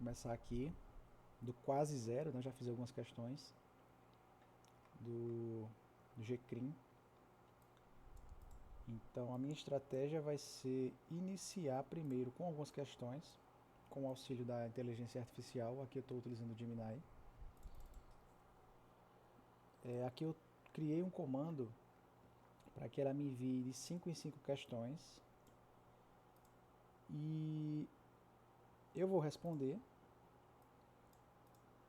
começar aqui do quase zero, né? Já fiz algumas questões do GCRIM. Então a minha estratégia vai ser iniciar primeiro com algumas questões, com o auxílio da inteligência artificial. Aqui eu estou utilizando o Gemini. Aqui eu criei um comando para que ela me envie de 5 em 5 questões e eu vou responder,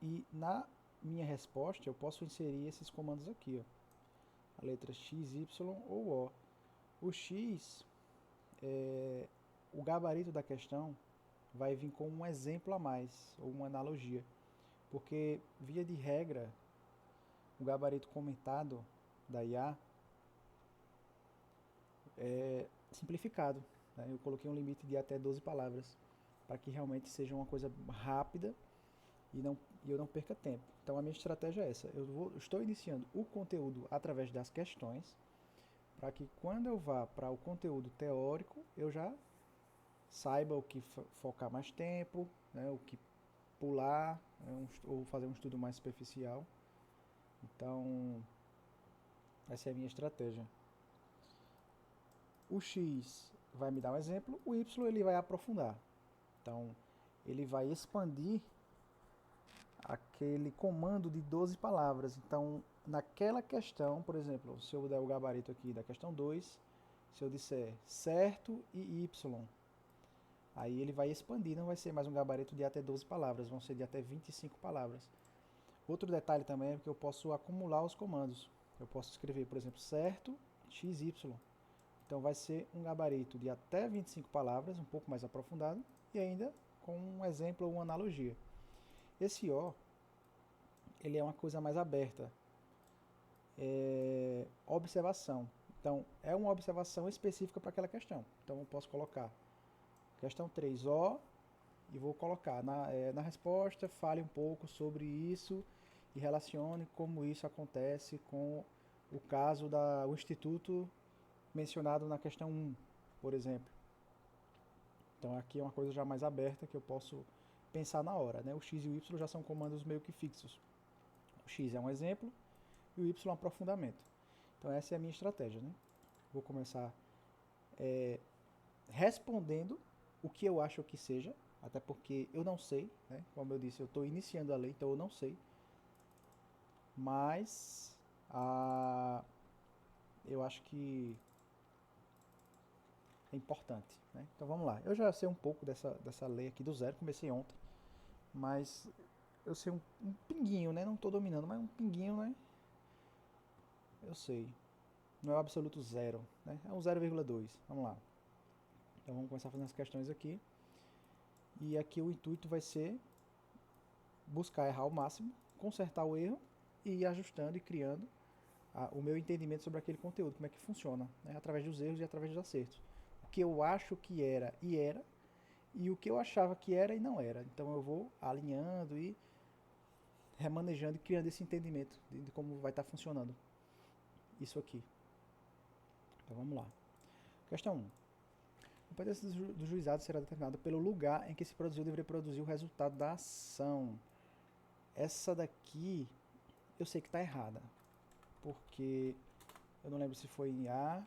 e na minha resposta eu posso inserir esses comandos aqui, ó, a letra X, Y ou O. O X, o gabarito da questão vai vir com um exemplo a mais, ou uma analogia, porque via de regra o gabarito comentado da IA é simplificado, né? Eu coloquei um limite de até 12 palavras, para que realmente seja uma coisa rápida e eu não perca tempo. Então a minha estratégia é essa, estou iniciando o conteúdo através das questões, para que quando eu vá para o conteúdo teórico, eu já saiba o que focar mais tempo, né, o que pular, né, ou fazer um estudo mais superficial. Então, essa é a minha estratégia. O X vai me dar um exemplo, o Y ele vai aprofundar. Então, ele vai expandir aquele comando de 12 palavras. Então, naquela questão, por exemplo, se eu der o gabarito aqui da questão 2, se eu disser certo e Y, aí ele vai expandir, não vai ser mais um gabarito de até 12 palavras, vão ser de até 25 palavras. Outro detalhe também é que eu posso acumular os comandos. Eu posso escrever, por exemplo, certo, XY. Então vai ser um gabarito de até 25 palavras, um pouco mais aprofundado, e ainda com um exemplo ou uma analogia. Esse O, ele é uma coisa mais aberta. Observação. Então, é uma observação específica para aquela questão. Então, eu posso colocar questão 3, O, e vou colocar na resposta, fale um pouco sobre isso e relacione como isso acontece com o caso do instituto mencionado na questão 1, por exemplo. Então aqui é uma coisa já mais aberta que eu posso pensar na hora, né? O X e o Y já são comandos meio que fixos. O X é um exemplo e o Y é um aprofundamento. Então essa é a minha estratégia, né? Vou começar respondendo o que eu acho que seja, até porque eu não sei, né? Como eu disse, eu estou iniciando a lei, então eu não sei. Mas eu acho que é importante, né? Então vamos lá. Eu já sei um pouco dessa lei aqui do zero, comecei ontem, mas eu sei um pinguinho, né? Não estou dominando, mas um pinguinho, né? Eu sei. Não é o absoluto zero, né? É um 0,2. Vamos lá. Então vamos começar fazendo as questões aqui. E aqui o intuito vai ser buscar errar ao máximo, consertar o erro e ir ajustando e criando o meu entendimento sobre aquele conteúdo, como é que funciona, né? Através dos erros e através dos acertos. O que eu acho que era, e o que eu achava que era e não era. Então eu vou alinhando e remanejando e criando esse entendimento de como vai estar funcionando isso aqui. Então vamos lá. Questão 1. A competência do juizado será determinada pelo lugar em que se produziu ou deveria produzir o resultado da ação. Essa daqui eu sei que está errada, porque eu não lembro se foi em A,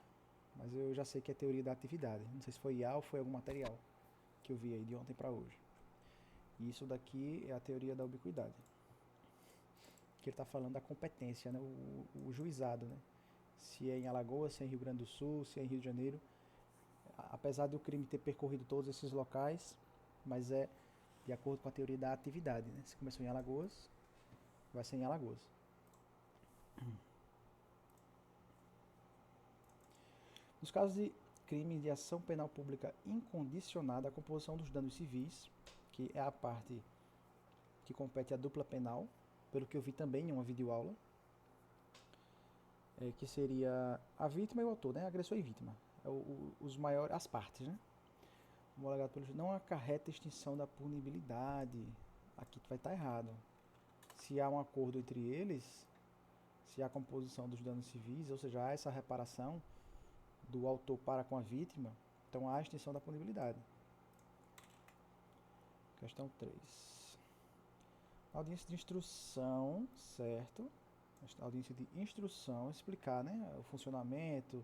mas eu já sei que é teoria da atividade. Não sei se foi IA ou foi algum material que eu vi aí de ontem para hoje. E isso daqui é a teoria da ubiquidade, que ele está falando da competência, né? O juizado, né? Se é em Alagoas, se é em Rio Grande do Sul, se é em Rio de Janeiro. Apesar do crime ter percorrido todos esses locais, mas é de acordo com a teoria da atividade, né? Se começou em Alagoas, vai ser em Alagoas. Nos casos de crime de ação penal pública incondicionada, a composição dos danos civis, que é a parte que compete à dupla penal, pelo que eu vi também em uma videoaula, que seria a vítima e o autor, né? Agressor e vítima. Os maiores, as partes, né? O alegado pelo juiz não acarreta extinção da punibilidade. Aqui vai estar errado. Se há um acordo entre eles, se há composição dos danos civis, ou seja, há essa reparação do autor para com a vítima, então há a extinção da punibilidade. Questão 3. Audiência de instrução, certo? Audiência de instrução, explicar, né, o funcionamento,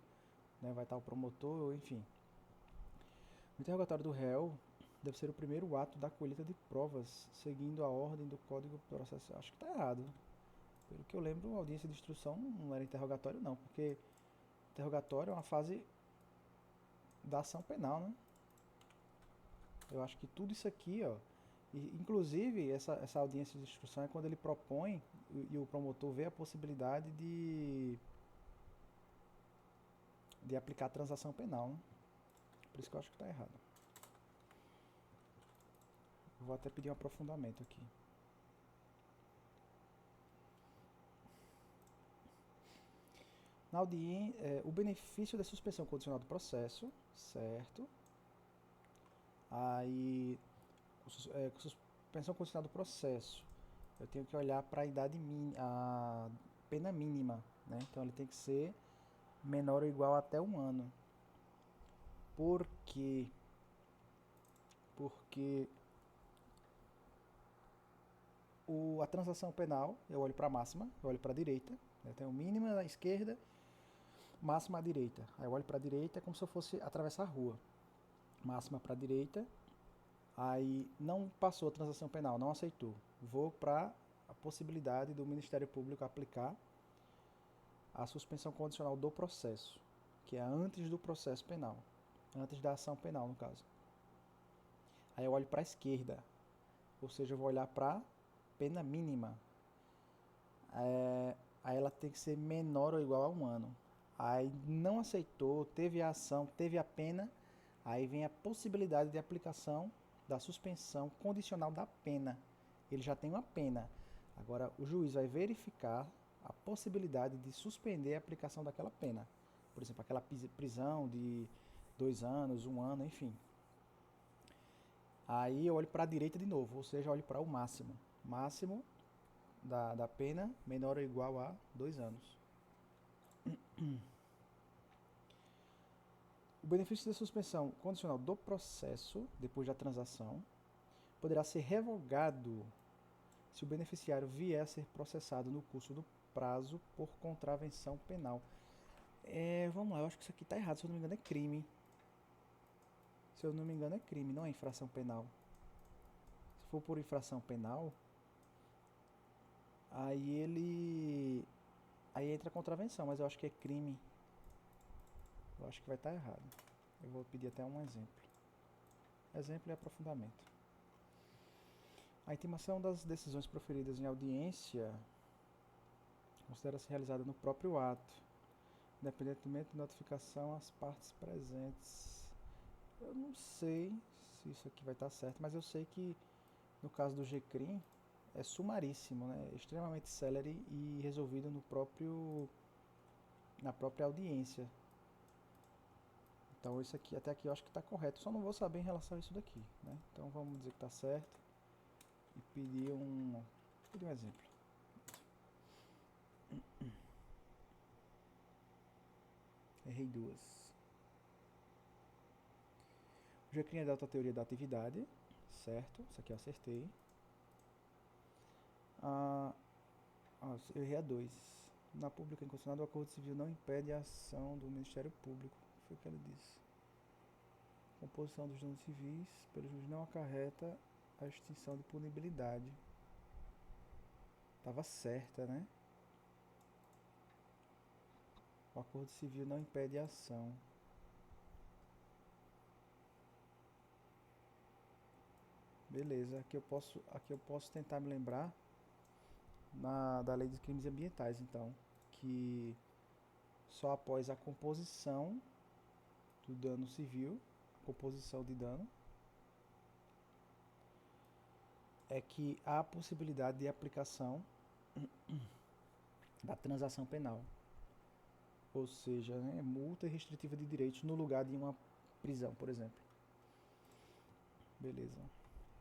né, vai estar o promotor, enfim. O interrogatório do réu deve ser o primeiro ato da colheita de provas, seguindo a ordem do Código Processual. Acho que está errado. Pelo que eu lembro, a audiência de instrução não era interrogatório, não, porque interrogatório é uma fase da ação penal, né? Eu acho que tudo isso aqui, ó, inclusive essa audiência de instrução é quando ele propõe e o promotor vê a possibilidade de aplicar a transação penal, né? Por isso que eu acho que está errado. Vou até pedir um aprofundamento aqui. Na audiência, o benefício da suspensão condicional do processo, certo? Aí, suspensão condicional do processo, eu tenho que olhar para a idade mínima, a pena mínima, né? Então ele tem que ser menor ou igual a até 1 ano. Por quê? Porque a transação penal, eu olho para a máxima, eu olho para a direita, né? Tem o mínima à esquerda, máxima à direita. Aí eu olho para a direita, é como se eu fosse atravessar a rua. Máxima para a direita, aí não passou a transação penal, não aceitou. Vou para a possibilidade do Ministério Público aplicar a suspensão condicional do processo, que é antes do processo penal, antes da ação penal, no caso. Aí eu olho para a esquerda, ou seja, eu vou olhar para pena mínima. Aí ela tem que ser menor ou igual a 1 ano. Aí não aceitou, teve a ação, teve a pena, aí vem a possibilidade de aplicação da suspensão condicional da pena. Ele já tem uma pena. Agora o juiz vai verificar a possibilidade de suspender a aplicação daquela pena. Por exemplo, aquela prisão de 2 anos, 1 ano, enfim. Aí eu olho para a direita de novo, ou seja, eu olho para o máximo. Máximo da pena menor ou igual a 2 anos. O benefício da suspensão condicional do processo, depois da transação, poderá ser revogado se o beneficiário vier a ser processado no curso do prazo por contravenção penal. Vamos lá, eu acho que isso aqui está errado, se eu não me engano é crime. Se eu não me engano é crime, não é infração penal. Se for por infração penal, aí entra a contravenção, mas eu acho que é crime. Eu acho que vai estar errado. Eu vou pedir até um exemplo. Exemplo e aprofundamento. A intimação das decisões proferidas em audiência considera-se realizada no próprio ato, independentemente de notificação às partes presentes. Eu não sei se isso aqui vai estar certo, mas eu sei que no caso do GCRIM é sumaríssimo, né? Extremamente célere e resolvido na própria audiência. Então isso aqui, até aqui eu acho que está correto, só não vou saber em relação a isso daqui, né? Então vamos dizer que está certo e pedir um exemplo. Errei 2. O GCRIM é da teoria da atividade, certo? Isso aqui eu acertei. Eu errei a 2. Na pública incondicionada, o acordo civil não impede a ação do Ministério Público. Foi o que ele disse. A composição dos danos civis pelo juiz não acarreta a extinção de punibilidade. Estava certa, né? O acordo civil não impede a ação. Beleza, aqui eu posso tentar me lembrar da lei de crimes ambientais, então, que só após a composição do dano civil, composição de dano, é que há a possibilidade de aplicação da transação penal. Ou seja, né, multa restritiva de direitos no lugar de uma prisão, por exemplo. Beleza.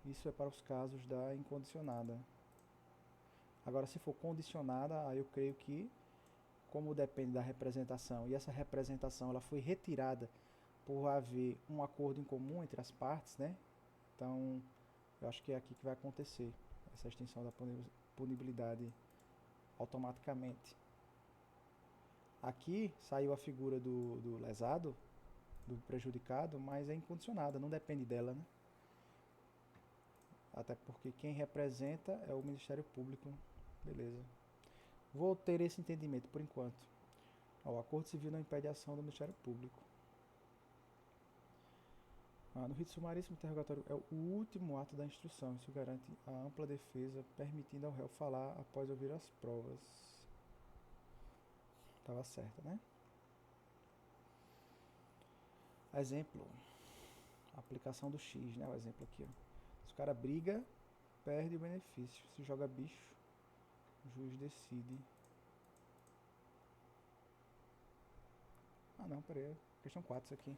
Isso é para os casos da incondicionada. Agora, se for condicionada, aí eu creio que, como depende da representação, e essa representação ela foi retirada por haver um acordo em comum entre as partes, né? Então, Eu acho que é aqui que vai acontecer essa extinção da punibilidade automaticamente. Aqui saiu a figura do lesado, do prejudicado, mas é incondicionada, não depende dela, né? Até porque quem representa é o Ministério Público. Beleza. Vou ter esse entendimento por enquanto. O acordo civil não impede a ação do Ministério Público. No rito sumaríssimo, o interrogatório é o último ato da instrução. Isso garante a ampla defesa, permitindo ao réu falar após ouvir as provas. Estava certo, né? Exemplo. Aplicação do X, né? O exemplo aqui, ó. Se o cara briga, perde o benefício. Se joga bicho, o juiz decide. Não, peraí. Questão 4 isso aqui.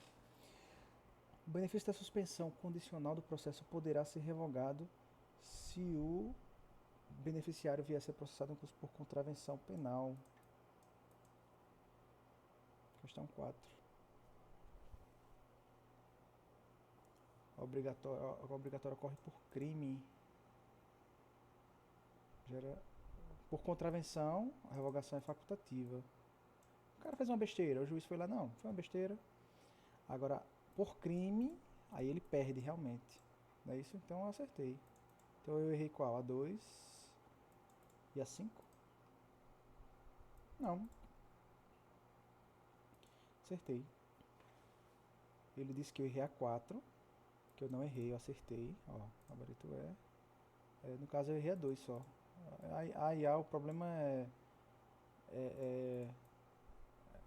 O benefício da suspensão condicional do processo poderá ser revogado se o beneficiário vier a ser processado por contravenção penal. Questão 4. A obrigatória ocorre por crime. Por contravenção, a revogação é facultativa. O cara fez uma besteira, o juiz foi lá, não, foi uma besteira. Agora, por crime, aí ele perde realmente. Não é isso? Então eu acertei. Então eu errei qual? A 2 e a 5? Não. Acertei. Ele disse que eu errei a 4, que eu não errei, eu acertei. Ó, gabarito no caso eu errei a 2 só. O problema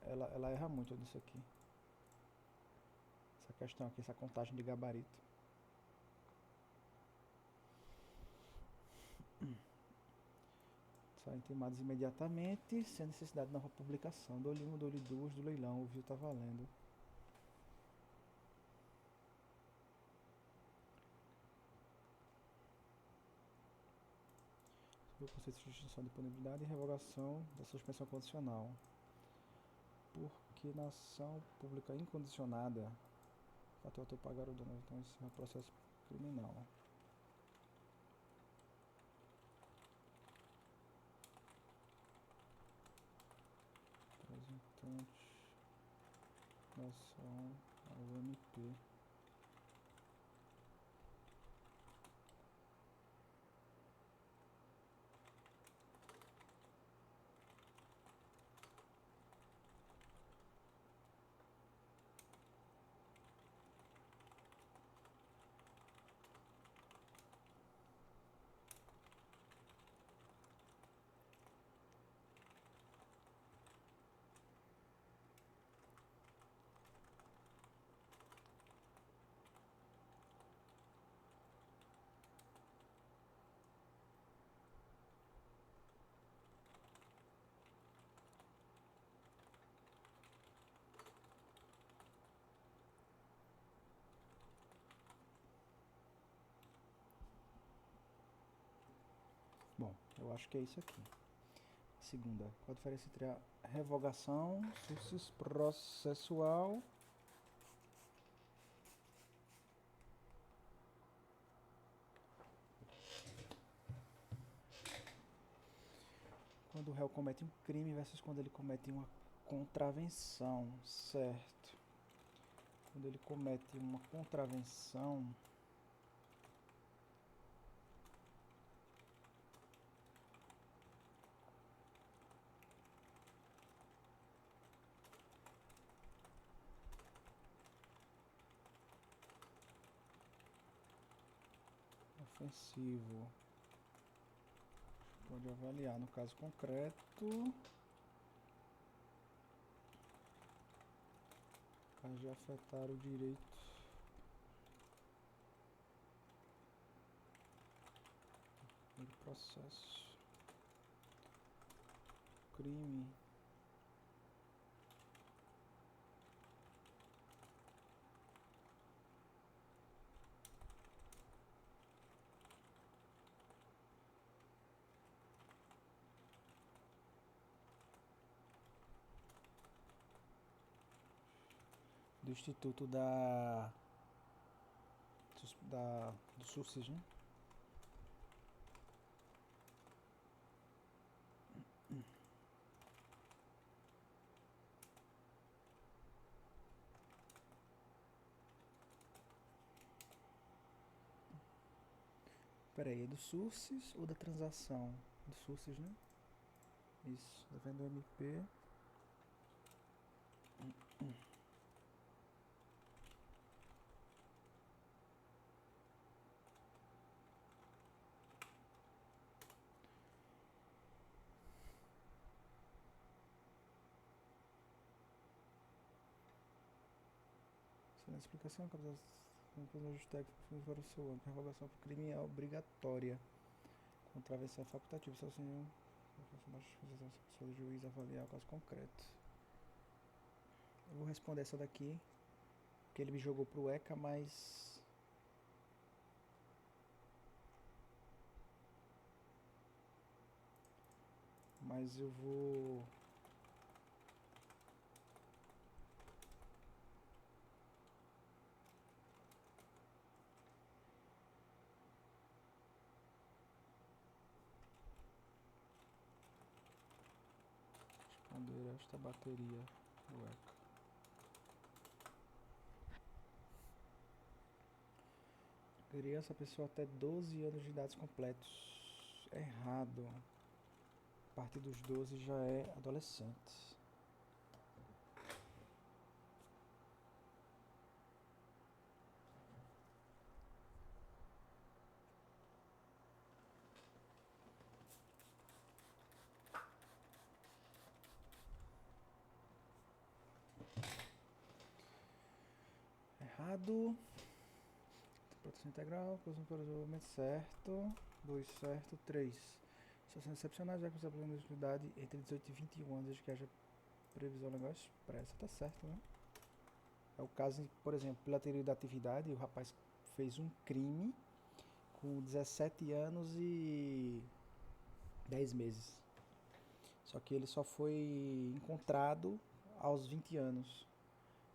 ela erra muito nisso aqui. Essa questão aqui, essa contagem de gabarito. São intimados imediatamente, sem necessidade de nova publicação. Dou-lhe 1, dou-lhe 2 do leilão, o viu tá valendo. O conceito de extinção de punibilidade e revogação da suspensão condicional. Porque na ação pública incondicionada, o autor pagar o dano, então esse é um processo criminal. Representante da ação ao MP. Bom, eu acho que é isso aqui. Segunda, qual a diferença entre a revogação processual quando o réu comete um crime versus quando ele comete uma contravenção, certo? Quando ele comete uma contravenção, ofensivo, pode avaliar no caso concreto, caso de afetar o direito do processo, crime, do Instituto do SUSES, né? Pera aí, é do sources ou da transação? Do sources, né? Isso, tá vendo o MP. Sem explicação, caso os ajustes técnicos para o seu âmbito. Revogação por crime é obrigatória. Contravenção é facultativa, só assim o juiz avaliar o caso concreto. Eu vou responder essa daqui, porque ele me jogou pro ECA, mas eu vou responder esta bateria do ECA. Criança, pessoa até 12 anos de idade completos. Errado. A partir dos 12 já é adolescente. Errado. Proteção integral, provavelmente certo. 2 certo, 3. Situação excepcional, já que você aplica a idade entre 18 e 21 anos, desde que haja previsão legal expressa. Tá certo, né? É o caso, por exemplo, pela teoria da atividade, o rapaz fez um crime com 17 anos e 10 meses. Só que ele só foi encontrado aos 20 anos.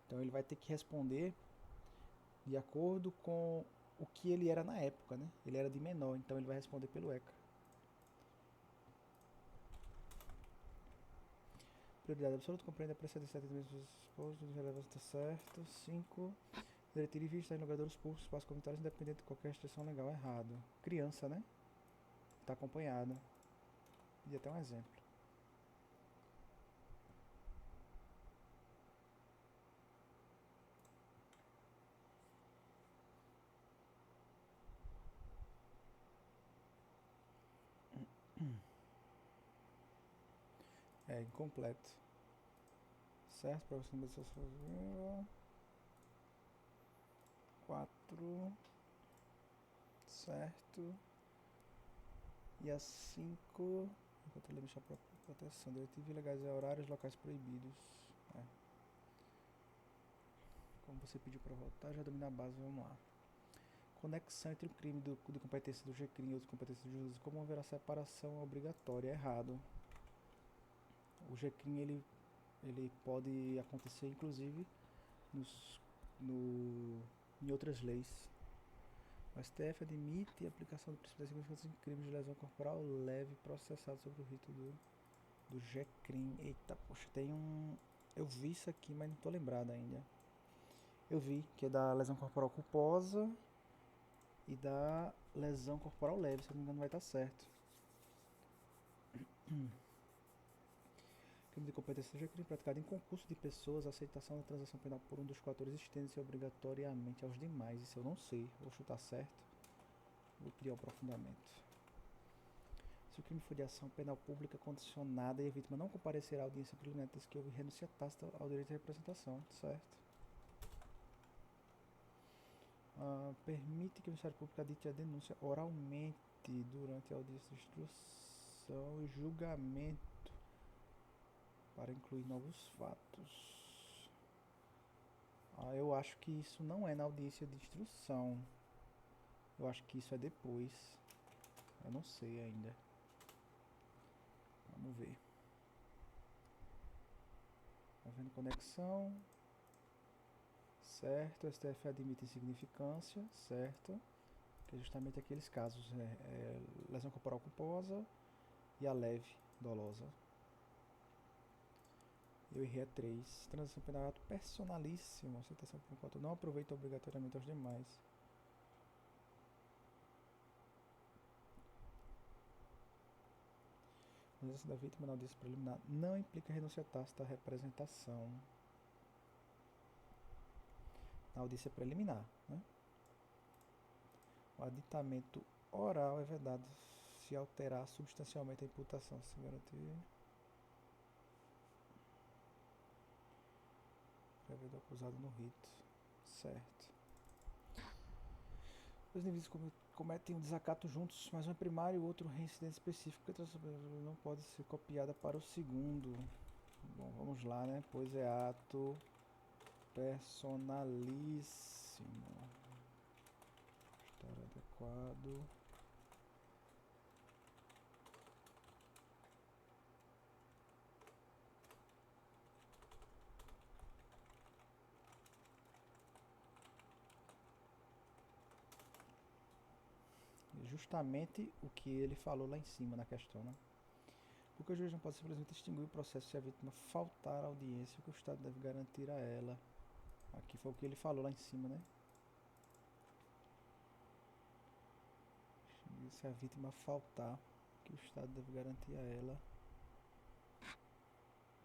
Então ele vai ter que responder de acordo com o que ele era na época, né? Ele era de menor, então ele vai responder pelo ECA. Prioridade absoluta compreende a precedência de mesmos esposos, relevância certo. 5. Direito de vista em lugares públicos, espaços comunitários, independente de qualquer restrição legal. Errado. Criança, né? Está acompanhado. E até um exemplo. É incompleto. Certo? Para você começar sozinho. 4. Certo. E a 5. Enquanto ele deixar para proteção. Diretiva ilegais é horários locais proibidos. É. Como você pediu para voltar, já domina a base, vamos lá. Conexão entre o crime de competência do GCRIM e outras competências do juízo, como haverá separação obrigatória? Errado. O GCRIM ele pode acontecer inclusive em outras leis. O STF admite a aplicação do princípio da segurança em crimes de lesão corporal leve processado sobre o rito do GCRIM. Eita, poxa, tem um... Eu vi isso aqui, mas não estou lembrado ainda. Eu vi que é da lesão corporal culposa e da lesão corporal leve, se eu não me engano vai estar certo. Crime de competência seja crime praticado em concurso de pessoas, a aceitação da transação penal por um dos coautores estende-se obrigatoriamente aos demais. Isso eu não sei, vou chutar certo. Vou pedir um aprofundamento. Se o crime for de ação penal pública condicionada e a vítima não comparecerá à audiência preliminar, diz que houve renúncia tácita ao direito de representação, certo? Permite que o Ministério Público adite a denúncia oralmente durante a audiência de instrução e julgamento para incluir novos fatos. Eu acho que isso não é na audiência de instrução. Eu acho que isso é depois. Eu não sei ainda. Vamos ver. Tá vendo conexão? Certo. O STF admite insignificância. Certo. Que é justamente aqueles casos. Lesão corporal culposa e a leve dolosa. Eu errei a 3. Transação penal ato personalíssimo. Aceitação por enquanto não aproveita obrigatoriamente aos demais. presença da vítima na audiência preliminar não implica renúncia tácita à representação. Na audiência preliminar, né? O aditamento oral é vedado se alterar substancialmente a imputação, se garantir prévia do acusado no rito. Certo. Os níveis cometem um desacato juntos, mas um é primário e o outro reincidente específico, que não pode ser copiada para o segundo. Bom, vamos lá, né? Pois é ato personalíssimo. Estar adequado. Justamente o que ele falou lá em cima na questão, né? Porque o juiz não pode simplesmente extinguir o processo se a vítima faltar à audiência, que o Estado deve garantir a ela. Aqui foi o que ele falou lá em cima, né? Se a vítima faltar, que o Estado deve garantir a ela.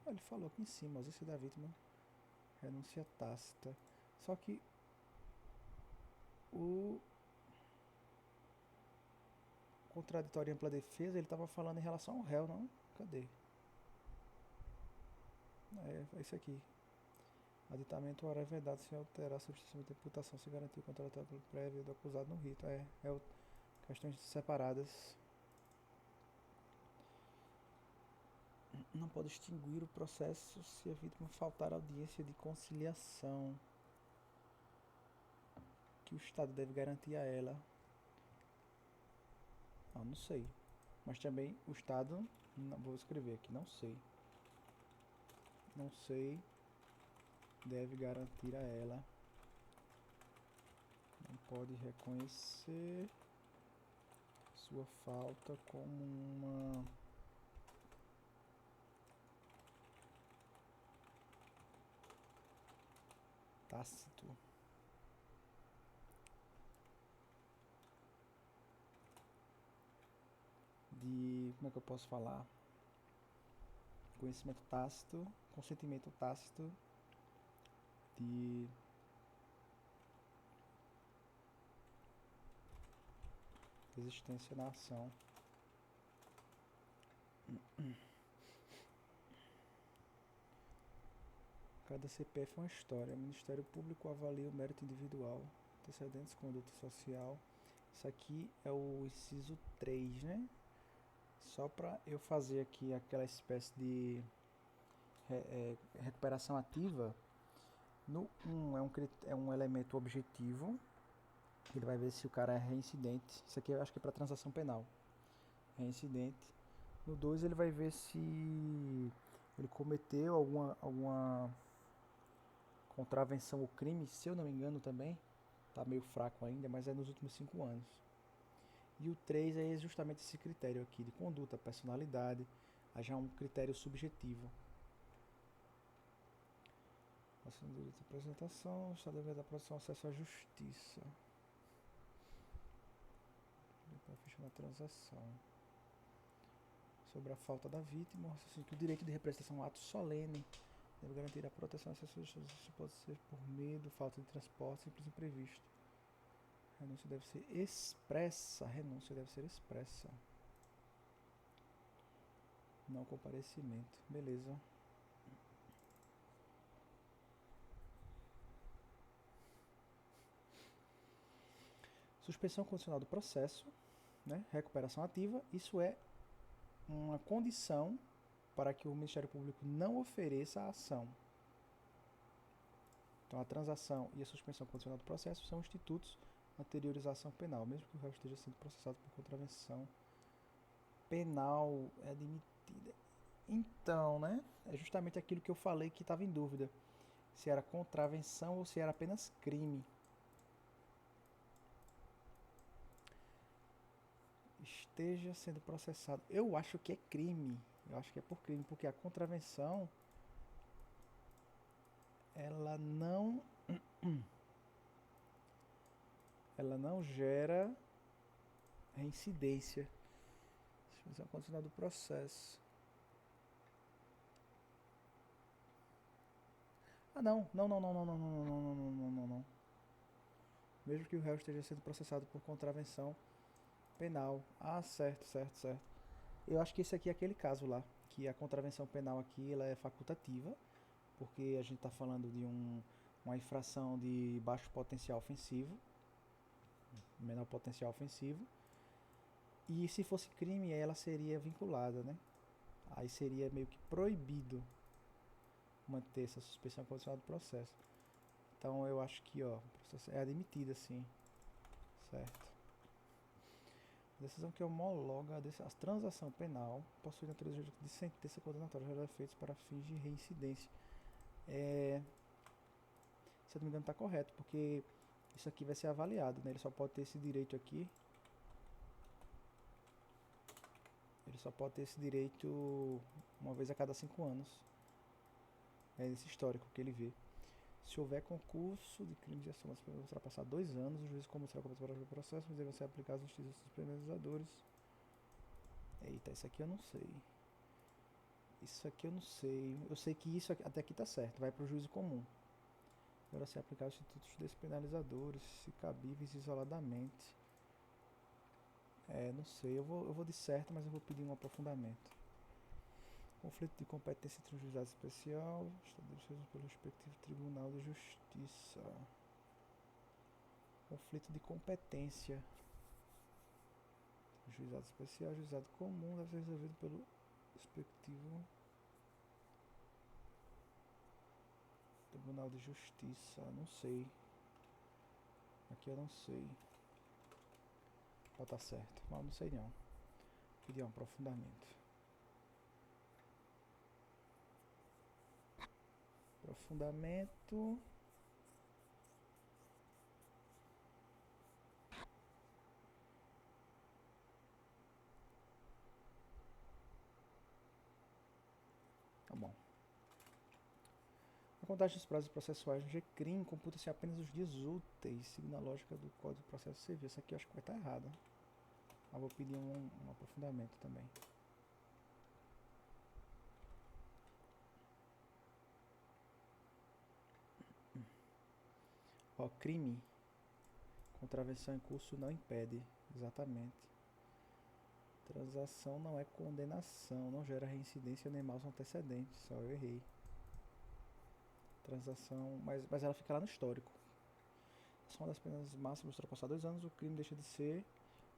Ele falou aqui em cima, ausência da vítima, renúncia tácita. Só que o contraditório e ampla defesa, ele estava falando em relação ao réu, não? Cadê? É isso aqui. Aditamento oral é vedado sem alterar substancialmente a imputação, se garantir o contraditório prévio do acusado no rito. Questões separadas. Não pode extinguir o processo se a vítima faltar à audiência de conciliação, que o Estado deve garantir a ela. Não sei. Mas também o Estado, não, vou escrever aqui, não sei. Não sei, deve garantir a ela. Não pode reconhecer sua falta como uma tácito. Como é que eu posso falar? Conhecimento tácito, consentimento tácito de existência na ação. Cada CPF é uma história. O Ministério Público avalia o mérito individual, antecedentes, conduta social. Isso aqui é o inciso 3, né? Só para eu fazer aqui aquela espécie de recuperação ativa. No 1 é um elemento objetivo. Ele vai ver se o cara é reincidente. Isso aqui eu acho que é para transação penal. Reincidente. No 2 ele vai ver se ele cometeu alguma contravenção ou crime, se eu não me engano também. Tá meio fraco ainda, mas é nos últimos 5 anos. E o 3 é justamente esse critério aqui de conduta, personalidade, já é um critério subjetivo. Ação de direito de apresentação, Estado deve dar produção acesso à justiça. Para ficha na transação. Sobre a falta da vítima, assim, que o direito de representação é um ato solene, deve garantir a proteção à acesso à justiça. Isso pode ser por medo, falta de transporte, simples imprevisto. Renúncia deve ser expressa. Não comparecimento. Beleza. Suspensão condicional do processo, né? Recuperação ativa. Isso é uma condição para que o Ministério Público não ofereça a ação. Então, a transação e a suspensão condicional do processo são institutos anteriores à ação penal, mesmo que o réu esteja sendo processado por contravenção penal admitida. Então, né, é justamente aquilo que eu falei que estava em dúvida, se era contravenção ou se era apenas crime. Esteja sendo processado. Eu acho que é crime. Eu acho que é por crime, porque a contravenção ela não gera reincidência. Suspensão condicional do processo. Ah, não. Não, não, não, não, não, não, não, não, não, não, não, não. Mesmo que o réu esteja sendo processado por contravenção penal. Ah, certo, certo, certo. Eu acho que esse aqui é aquele caso lá, que a contravenção penal aqui ela é facultativa, porque a gente está falando de uma infração de baixo potencial ofensivo, menor potencial ofensivo, e se fosse crime ela seria vinculada, né? Aí seria meio que proibido manter essa suspensão condicional do processo. Então eu acho que ó, o processo é admitido assim, certo? Decisão que homologa a transação penal possui natureza jurídica de sentença condenatória gerar efeitos para fins de reincidência. Se eu não me engano está correto, porque isso aqui vai ser avaliado, né? Ele só pode ter esse direito aqui. Ele só pode ter esse direito uma vez a cada 5 anos. É esse histórico que ele vê. Se houver concurso de crime de ação, vai ultrapassar 2 anos, o juiz como será competente para o processo, mas devem ser aplicados os títulos dos penalizadores. Eita, isso aqui eu não sei. Isso aqui eu não sei. Eu sei que isso aqui, até aqui tá certo, vai para o juízo comum. Agora se aplicar os institutos despenalizadores, se cabíveis isoladamente. Não sei, eu vou de certo, mas eu vou pedir um aprofundamento. Conflito de competência entre um juizado especial, estabelecido pelo respectivo Tribunal de Justiça. Conflito de competência. Juizado especial, juizado comum, deve ser resolvido pelo respectivo Tribunal de Justiça. Não sei. Aqui eu não sei. Pode estar certo, mas não sei não. Pedir um aprofundamento. Aprofundamento. Tá bom. A contagem dos prazos processuais no GCRIM computa-se apenas os dias úteis, seguindo a lógica do Código de Processo Civil. Isso aqui eu acho que vai estar errado. Mas vou pedir um aprofundamento também. Ó, crime. Contravenção em curso não impede. Exatamente. Transação não é condenação, não gera reincidência nem maus antecedentes. Só eu errei. Transação, mas ela fica lá no histórico. Se uma das penas máximas ultrapassar 2 anos, o crime deixa de ser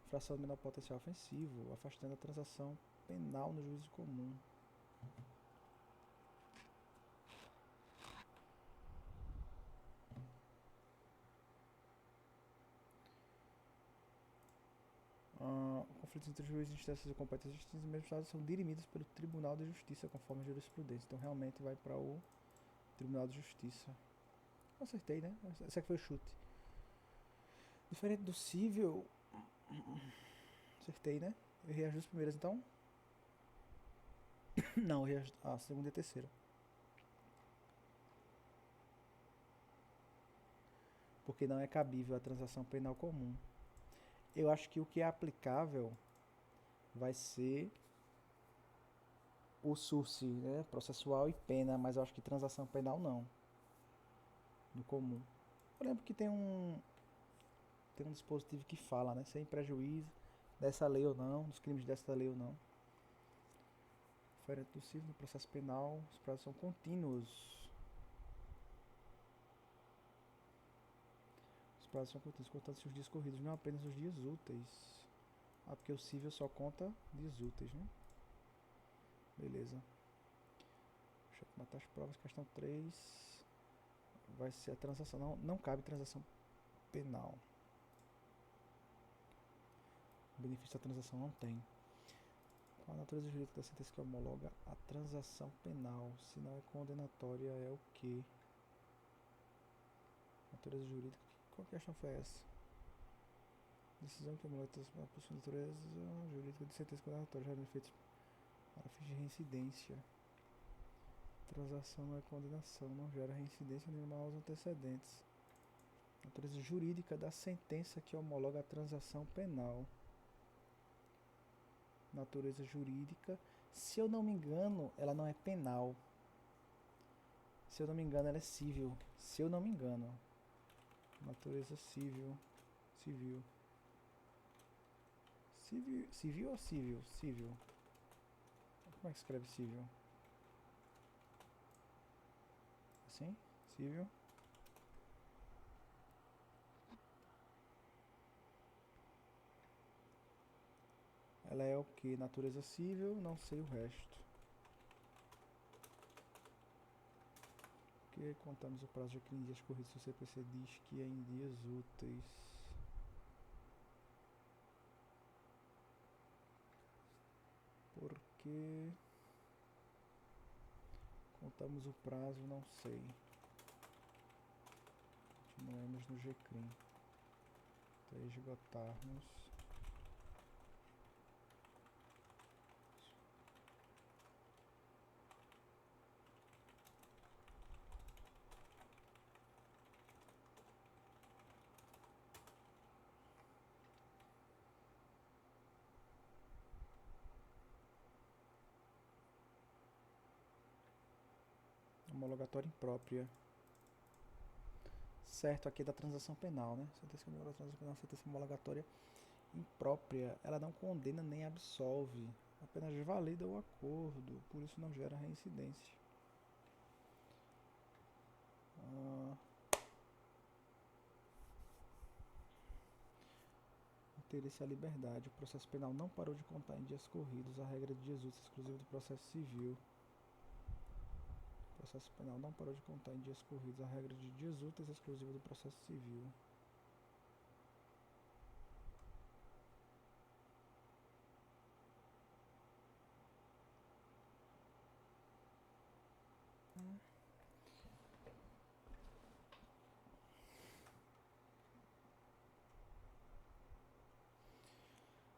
infração de menor potencial ofensivo, afastando a transação penal no juízo comum. Conflitos entre juízes, instâncias e competências distintas no mesmo estado são dirimidos pelo Tribunal de Justiça, conforme a jurisprudência. Então, realmente vai para o Tribunal de Justiça. Acertei, né? Esse aqui foi o chute. Diferente do civil. Acertei, né? Eu errei as duas primeiras, então? Não, eu errei a segunda e a terceira. Porque não é cabível a transação penal comum. Eu acho que o que é aplicável vai ser o SURSI, né? Processual e pena, mas eu acho que transação penal não. No comum. Eu lembro que tem um dispositivo que fala, né? Sem prejuízo dessa lei ou não, dos crimes dessa lei ou não. Diferente do civil, no processo penal, os prazos são contínuos. Os prazos são contínuos, contando-se os dias corridos, não apenas os dias úteis. Ah, porque o civil só conta dias úteis, né? Beleza. Deixa eu matar as provas. Questão 3 vai ser a transação. Não cabe transação penal. O benefício da transação não tem. Qual a natureza jurídica da sentença que homologa a transação penal? Se não é condenatória, é o quê? Natureza jurídica. Qual questão foi essa? Decisão que homologa a transação possui natureza jurídica de sentença condenatória, já efeitos para fins de reincidência. Transação não é condenação, não gera reincidência nem maus antecedentes. Natureza jurídica da sentença que homologa a transação penal. Natureza jurídica. Se eu não me engano, ela não é penal. Se eu não me engano, ela é civil. Se eu não me engano. Natureza civil. Civil. Civil ou civil? Civil. Como é que escreve civil? Assim? Civil. Ela é o que? Natureza civil, não sei o resto. Que contamos o prazo de 15 dias corridos, se o CPC diz que é em dias úteis. Porque contamos o prazo, não sei. Continuemos no Gcrim. Até esgotarmos. Homologatória imprópria. Certo, aqui é da transação penal, né? Sentença da transação penal, sentença homologatória imprópria. Ela não condena nem absolve, apenas valida o acordo, por isso não gera reincidência. Interesse à liberdade. O processo penal não parou de contar em dias corridos a regra de dias úteis exclusiva do processo civil. O processo penal não parou de contar em dias corridos a regra de dias úteis exclusiva do processo civil.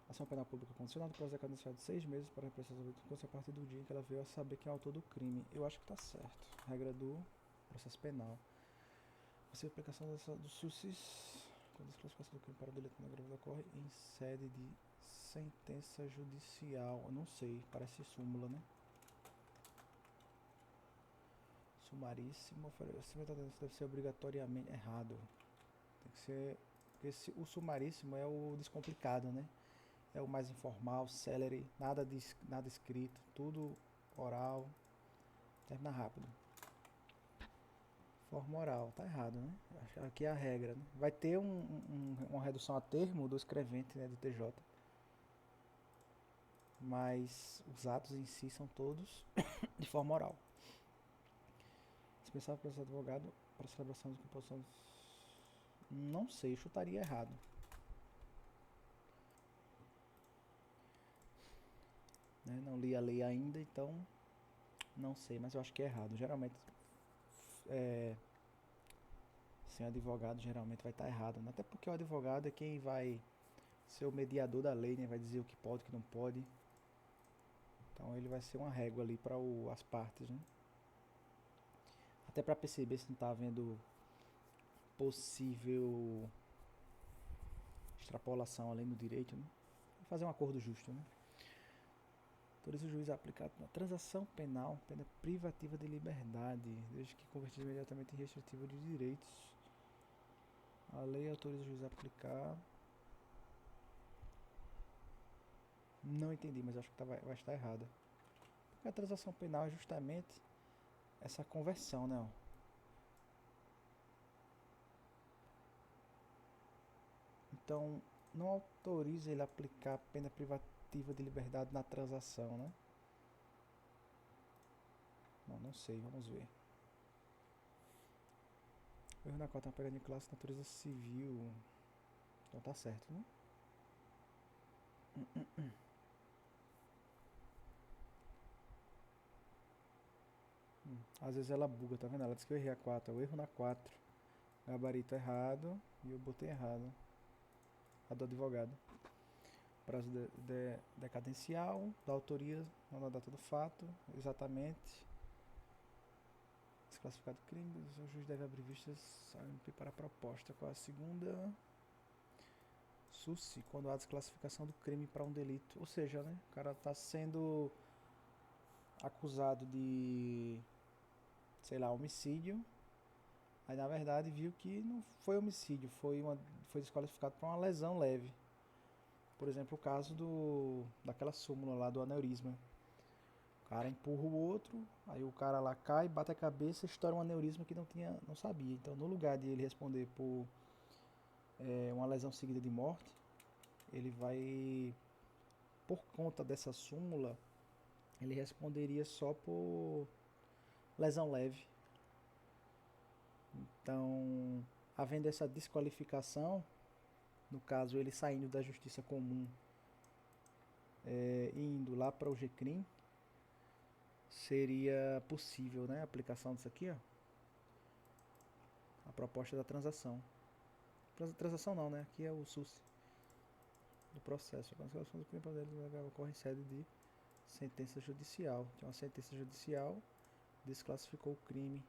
Ação penal pública condicionada, prazo é cadenciado de 6 meses para a repressão do concurso a partir do dia em que ela veio a saber quem é o autor do crime. Eu acho que está certo. Regra do processo penal. Você a aplicação do SUSIS, quando a desclassificação do crime para o delito não agravado ocorre em sede de sentença judicial. Eu não sei, parece súmula, né? Sumaríssimo, oferecimento deve ser obrigatoriamente errado. Tem que ser. O sumaríssimo é o descomplicado, né? É o mais informal, celery, nada escrito, tudo oral, termina rápido. Forma oral, tá errado, né? Aqui é a regra, né? Vai ter uma redução a termo do escrevente, né, do TJ. Mas os atos em si são todos de forma oral. Dispensável para o advogado para a celebração de composição. Não sei, chutaria errado. Né? Não li a lei ainda, então não sei, mas eu acho que é errado. Geralmente, sem advogado, geralmente vai estar errado. Né? Até porque o advogado é quem vai ser o mediador da lei, né? Vai dizer o que pode, o que não pode. Então ele vai ser uma régua ali para as partes, né? Até para perceber se não está havendo possível extrapolação além do direito, né? Fazer um acordo justo, né? Por isso o juiz aplica na transação penal pena privativa de liberdade, desde que convertida imediatamente em restritiva de direitos. A lei autoriza o juiz a aplicar. Não entendi, mas acho que vai estar errada. Porque a transação penal é justamente essa conversão, né? Então, não autoriza ele a aplicar pena privativa de liberdade na transação, né? Não sei, vamos ver. Erro na quarta, uma pegadinha de classe, natureza civil. Então tá certo, né? Às vezes ela buga, tá vendo? Ela disse que eu errei a 4. O erro na 4. Gabarito errado e eu botei errado. A do advogado. Prazo decadencial, da autoria, não da data do fato, exatamente. Desclassificado crime, o juiz deve abrir vistas para a proposta. Qual a segunda? SUSI, quando há desclassificação do crime para um delito. Ou seja, né, o cara está sendo acusado de sei lá, homicídio. Aí na verdade viu que não foi homicídio, foi desqualificado por uma lesão leve. Por exemplo, o caso daquela súmula lá do aneurisma. O cara empurra o outro, aí o cara lá cai, bate a cabeça, estoura um aneurisma que não sabia. Então, no lugar de ele responder por uma lesão seguida de morte, ele vai, por conta dessa súmula, ele responderia só por lesão leve. Então, havendo essa desqualificação, no caso ele saindo da justiça comum e indo lá para o GCRIM, seria possível, né, a aplicação disso aqui, ó, a proposta da transação. Transação não, né, aqui é o SUS do processo. A cancelação do crime para ocorre em sede de sentença judicial. Então, a sentença judicial desclassificou o crime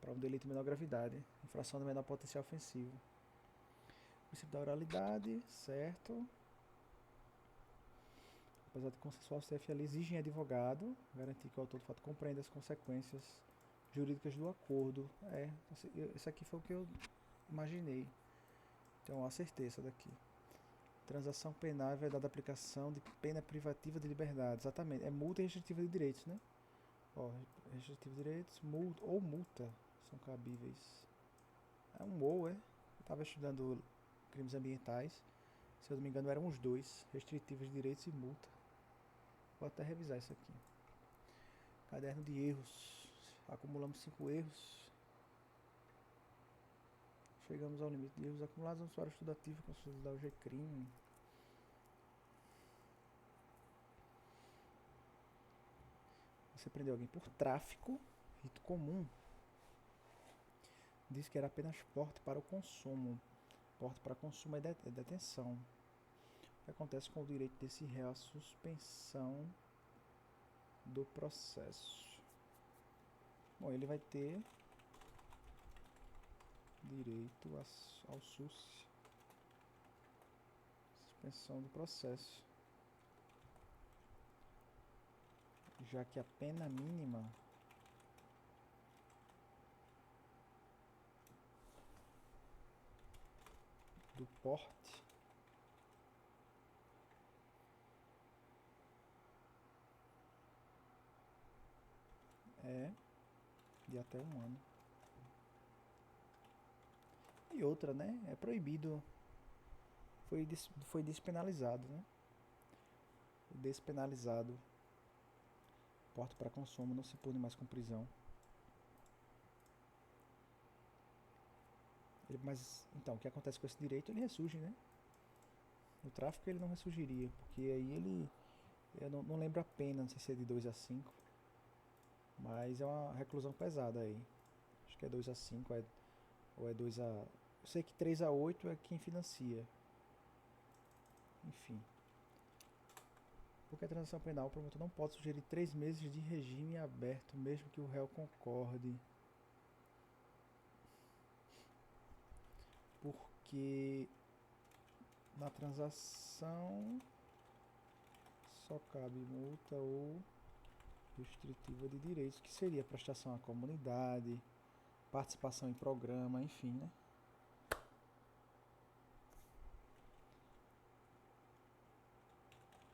para um delito de menor gravidade, infração de menor potencial ofensivo. Princípio da oralidade, certo. Apesar de consensual, o TFL exige advogado, garantir que o autor do fato compreenda as consequências jurídicas do acordo. Isso aqui foi o que eu imaginei. Então, eu acertei essa daqui. Transação penal é vedada a aplicação de pena privativa de liberdade. Exatamente. É multa e restritiva de direitos, né? Ó, restritiva de direitos, multa ou multa são cabíveis. É um ou, é? Eu estava estudando crimes ambientais. Se eu não me engano, eram os dois. Restritivos de direitos e multa. Vou até revisar isso aqui. Caderno de erros. Acumulamos 5 erros. Chegamos ao limite de erros acumulados no usuário estudativo com consolidar o GCRIM. Você prendeu alguém por tráfico, rito comum. Diz que era apenas porte para o consumo. Porte para consumo é detenção. O que acontece com o direito desse réu à suspensão do processo? Bom, ele vai ter direito ao SUS, suspensão do processo, já que a pena mínima do porte é de até 1 ano. E outra, né? É proibido. Foi despenalizado, né? Despenalizado. Porte para consumo não se pune mais com prisão. Mas, então, o que acontece com esse direito? Ele ressurge, né? No tráfico ele não ressurgiria, porque aí ele... Eu não lembro a pena, não sei se é de 2 a 5. Mas é uma reclusão pesada aí. Acho que é 2 a 5, ou é 2 a... Eu sei que 3 a 8 é quem financia. Enfim. Porque a transação penal, o promotor não pode sugerir 3 meses de regime aberto, mesmo que o réu concorde. Porque na transação só cabe multa ou restritiva de direitos, que seria prestação à comunidade, participação em programa, enfim, né?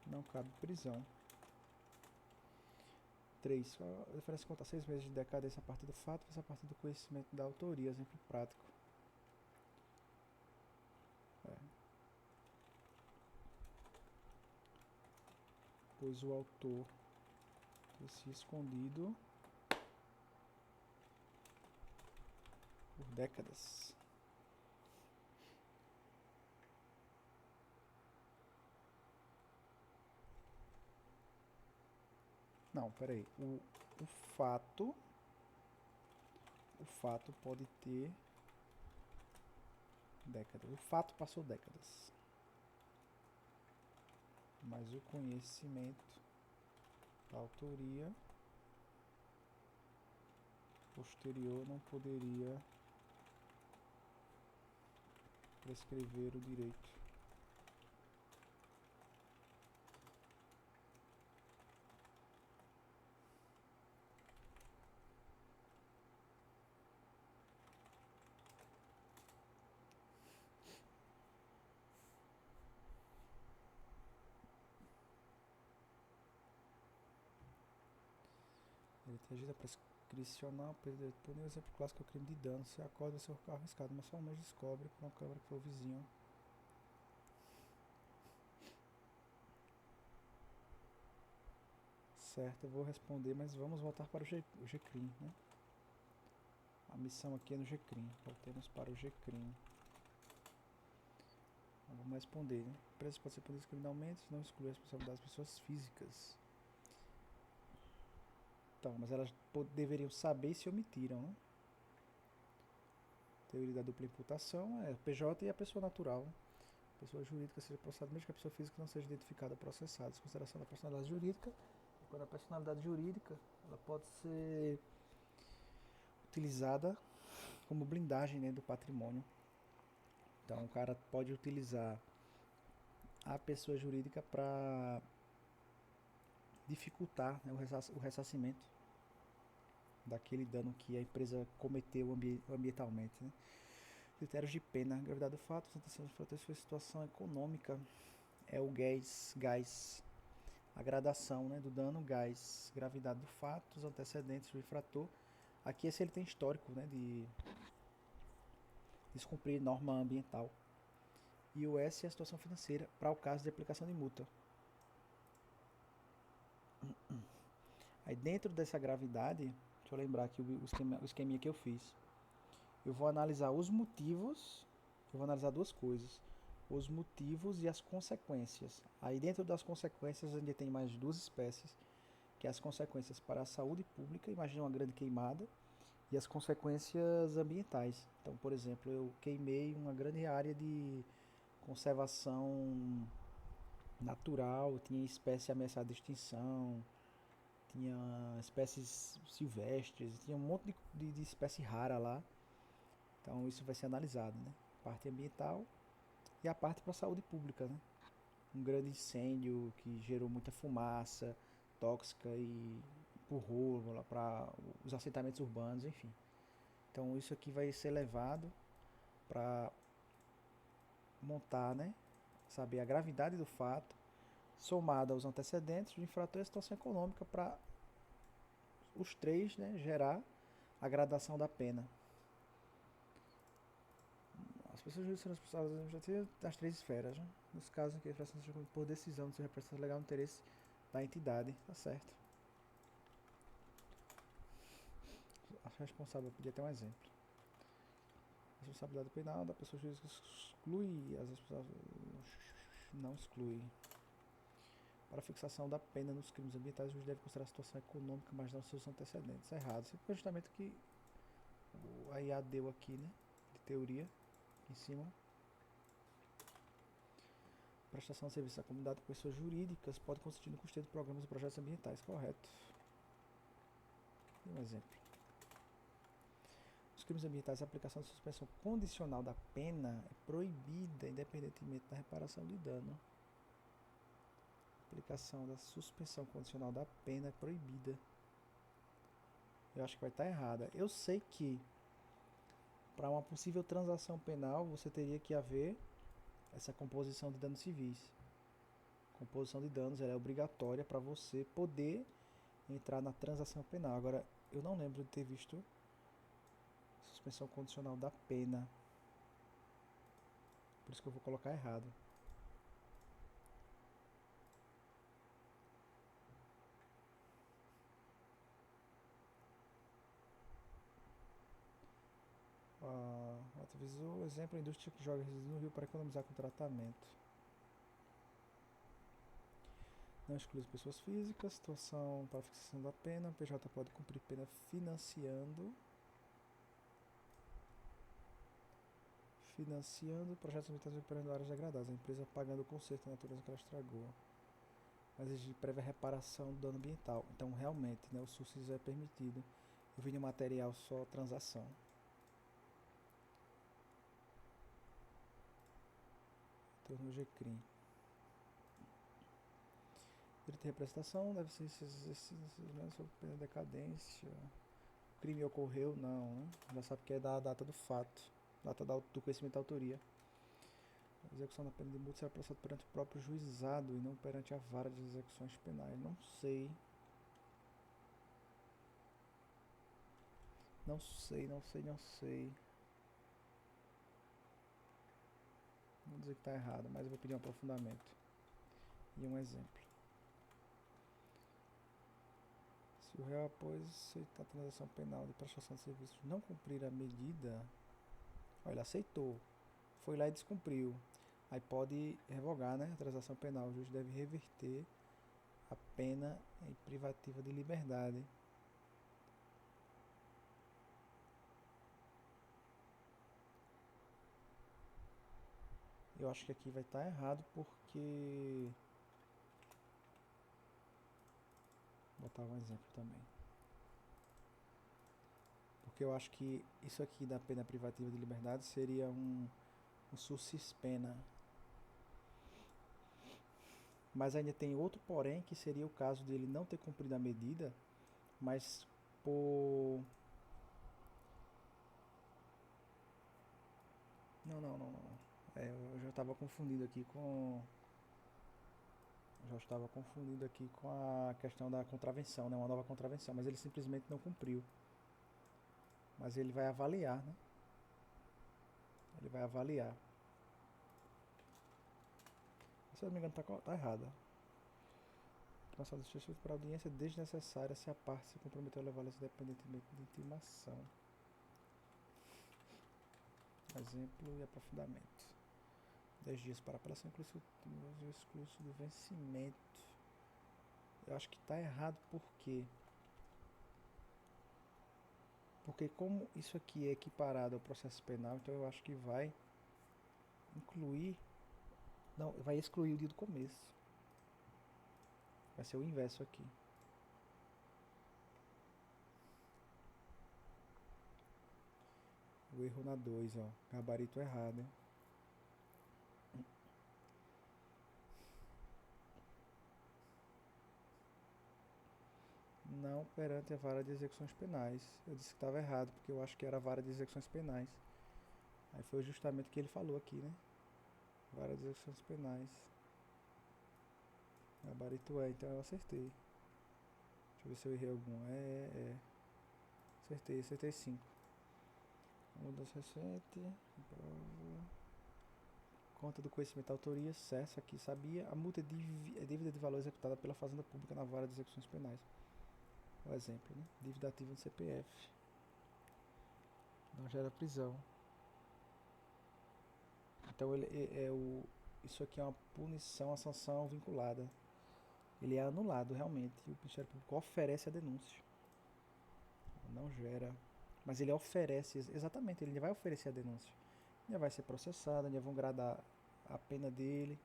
Não cabe prisão. 3. A diferença conta 6 meses de decadência a partir do fato, mas a partir do conhecimento da autoria, exemplo prático. Pois o autor ter se escondido por décadas. Não, peraí. O fato pode ter décadas. O fato passou décadas. Mas o conhecimento da autoria posterior não poderia prescrever o direito. Agida prescricional, perda de punir, exemplo clássico é o crime de dano. Se acorda, vai ser um carro arriscado, mas só um mês descobre por uma câmera que foi o vizinho. Certo, eu vou responder, mas vamos voltar para o G-Crim, né? A missão aqui é no G-Crim. Voltemos para o G-Crim. Vamos responder, né? Empresas podem ser punidas criminalmente, não exclui a responsabilidade das pessoas físicas. Então, mas elas deveriam saber se omitiram, né? Teoria da dupla imputação é o PJ e a pessoa natural. A pessoa jurídica seja processada mesmo que a pessoa física não seja identificada ou processada. Desconsideração da personalidade jurídica. E quando a personalidade jurídica ela pode ser utilizada como blindagem, né, do patrimônio. Então o cara pode utilizar a pessoa jurídica para dificultar, né, o ressarcimento daquele dano que a empresa cometeu ambientalmente, né? Critérios de pena, gravidade do fato, sentença de proteção, situação econômica, é o gás, a gradação, né, do dano, gás, gravidade do fato, os antecedentes do infrator. Aqui esse ele tem histórico, né, de descumprir norma ambiental. E o S é a situação financeira para o caso de aplicação de multa. Aí dentro dessa gravidade, deixa eu lembrar aqui o esqueminha que eu fiz. Eu vou analisar os motivos, eu vou analisar duas coisas. Os motivos e as consequências. Aí dentro das consequências a gente tem mais duas espécies, que é as consequências para a saúde pública, imagina uma grande queimada, e as consequências ambientais. Então, por exemplo, eu queimei uma grande área de conservação natural, tinha espécie ameaçada de extinção, tinha espécies silvestres, tinha um monte de espécie rara lá. Então isso vai ser analisado, né? Parte ambiental e a parte para a saúde pública, né? Um grande incêndio que gerou muita fumaça tóxica e empurrou lá para os assentamentos urbanos, enfim. Então isso aqui vai ser levado para montar, né? Saber a gravidade do fato, somada aos antecedentes, o infrator e a situação econômica para os três, né, gerar a gradação da pena. As pessoas jurídicas serão responsáveis administrativas das três esferas, né? Nos casos em que a infração seja por decisão do seu representante legal no interesse da entidade, tá certo. A responsável, eu podia ter um exemplo. A responsabilidade penal da pessoa jurídica exclui as responsabilidades. Não exclui. Para a fixação da pena nos crimes ambientais, o juiz deve considerar a situação econômica, mas não seus antecedentes. É errado. Isso foi justamente o que a IA deu aqui, né? De teoria, aqui em cima. Prestação de serviço à comunidade de pessoas jurídicas pode consistir no custeio de programas e projetos ambientais. Correto. Um exemplo. Os crimes ambientais, a aplicação de suspensão condicional da pena é proibida, independentemente da reparação de dano. A aplicação da suspensão condicional da pena é proibida. Eu acho que vai estar errada. Eu sei que para uma possível transação penal você teria que haver essa composição de danos civis. Composição de danos ela é obrigatória para você poder entrar na transação penal. Agora, eu não lembro de ter visto suspensão condicional da pena. Por isso que eu vou colocar errado. Avisou, exemplo, a indústria que joga resíduos no rio para economizar com tratamento. Não exclui as pessoas físicas. Situação para fixação da pena. O PJ pode cumprir pena financiando projetos ambientais recuperando áreas degradadas. A empresa pagando o conserto da natureza que ela estragou. Mas exige prévia reparação do dano ambiental. Então, realmente, né, o SUSIS é permitido. Eu vi no material só transação. Estou no GCRIM. Direito de representação deve ser sobre pena de decadência. O crime ocorreu? Não, né? Já sabe que é da data do fato, data do conhecimento da autoria. A execução da pena de multa será processada perante o próprio juizado e não perante a vara de execuções penais. Não sei. Não sei, não sei, não sei. Vou dizer que está errado, mas eu vou pedir um aprofundamento e um exemplo. Se o réu, após aceitar a transação penal de prestação de serviços, não cumprir a medida, olha, ele aceitou, foi lá e descumpriu. Aí pode revogar, né, a transação penal. O juiz deve reverter a pena em privativa de liberdade. Eu acho que aqui vai estar errado porque... Vou botar um exemplo também. Porque eu acho que isso aqui da pena privativa de liberdade seria um suscis pena. Mas ainda tem outro porém, que seria o caso de ele não ter cumprido a medida, mas por... Não. Eu já estava confundido aqui com... Já estava confundido aqui com a questão da contravenção, né? Uma nova contravenção, mas ele simplesmente não cumpriu. Mas ele vai avaliar, né? Ele vai avaliar. Se eu não me engano, tá errado. Nossa justiça para audiência é desnecessária se a parte se comprometeu a levá-las independentemente de intimação. Exemplo e aprofundamento. 10 dias para apelação excluso do vencimento. Eu acho que está errado por quê? Porque como isso aqui é equiparado ao processo penal, então eu acho que vai incluir... Não, vai excluir o dia do começo. Vai ser o inverso aqui. O erro na 2, ó. Gabarito errado, hein? Não perante a vara de execuções penais. Eu disse que estava errado, porque eu acho que era a vara de execuções penais. Aí foi justamente o que ele falou aqui, né? Vara de execuções penais. Gabarito é, então eu acertei. Deixa eu ver se eu errei algum. Acertei 5. Mudança recente. Conta do conhecimento da autoria, certo, aqui sabia. A multa é dívida de valor executada pela Fazenda Pública na vara de execuções penais. O exemplo, né? Dívida ativa do CPF. Não gera prisão. Então isso aqui é uma punição, uma sanção vinculada. Ele é anulado realmente. E o Ministério Público oferece a denúncia. Não gera. Mas ele oferece, exatamente, ele vai oferecer a denúncia. Ele vai ser processado, ainda vão gradar a pena dele.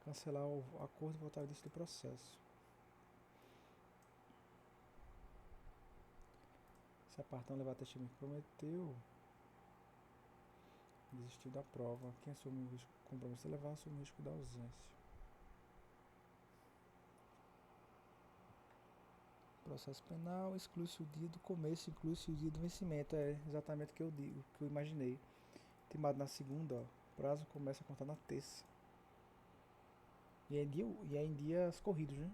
Cancelar o acordo e voltar ao início do processo. Se a parte não levar testemunho que prometeu, desistiu da prova. Quem assume o risco, compromisso de levar, assume o risco da ausência. Processo penal, exclui-se o dia do começo, inclui-se o dia do vencimento. É exatamente o que eu digo, o que eu imaginei. Intimado na segunda, ó. Prazo começa a contar na terça. E é em dias corridos, né?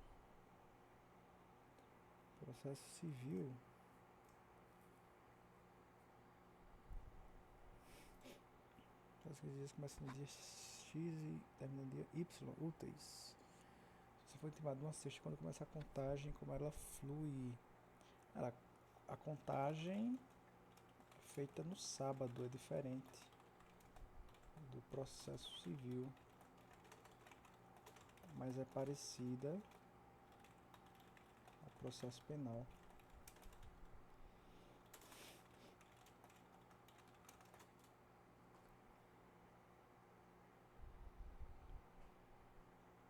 Processo civil. Os 15 dias começam no dia X e terminam no dia Y, úteis. Se for intimado numa sexta, quando começa a contagem, como ela flui. A contagem é feita no sábado, é diferente do processo civil, mas é parecida ao processo penal.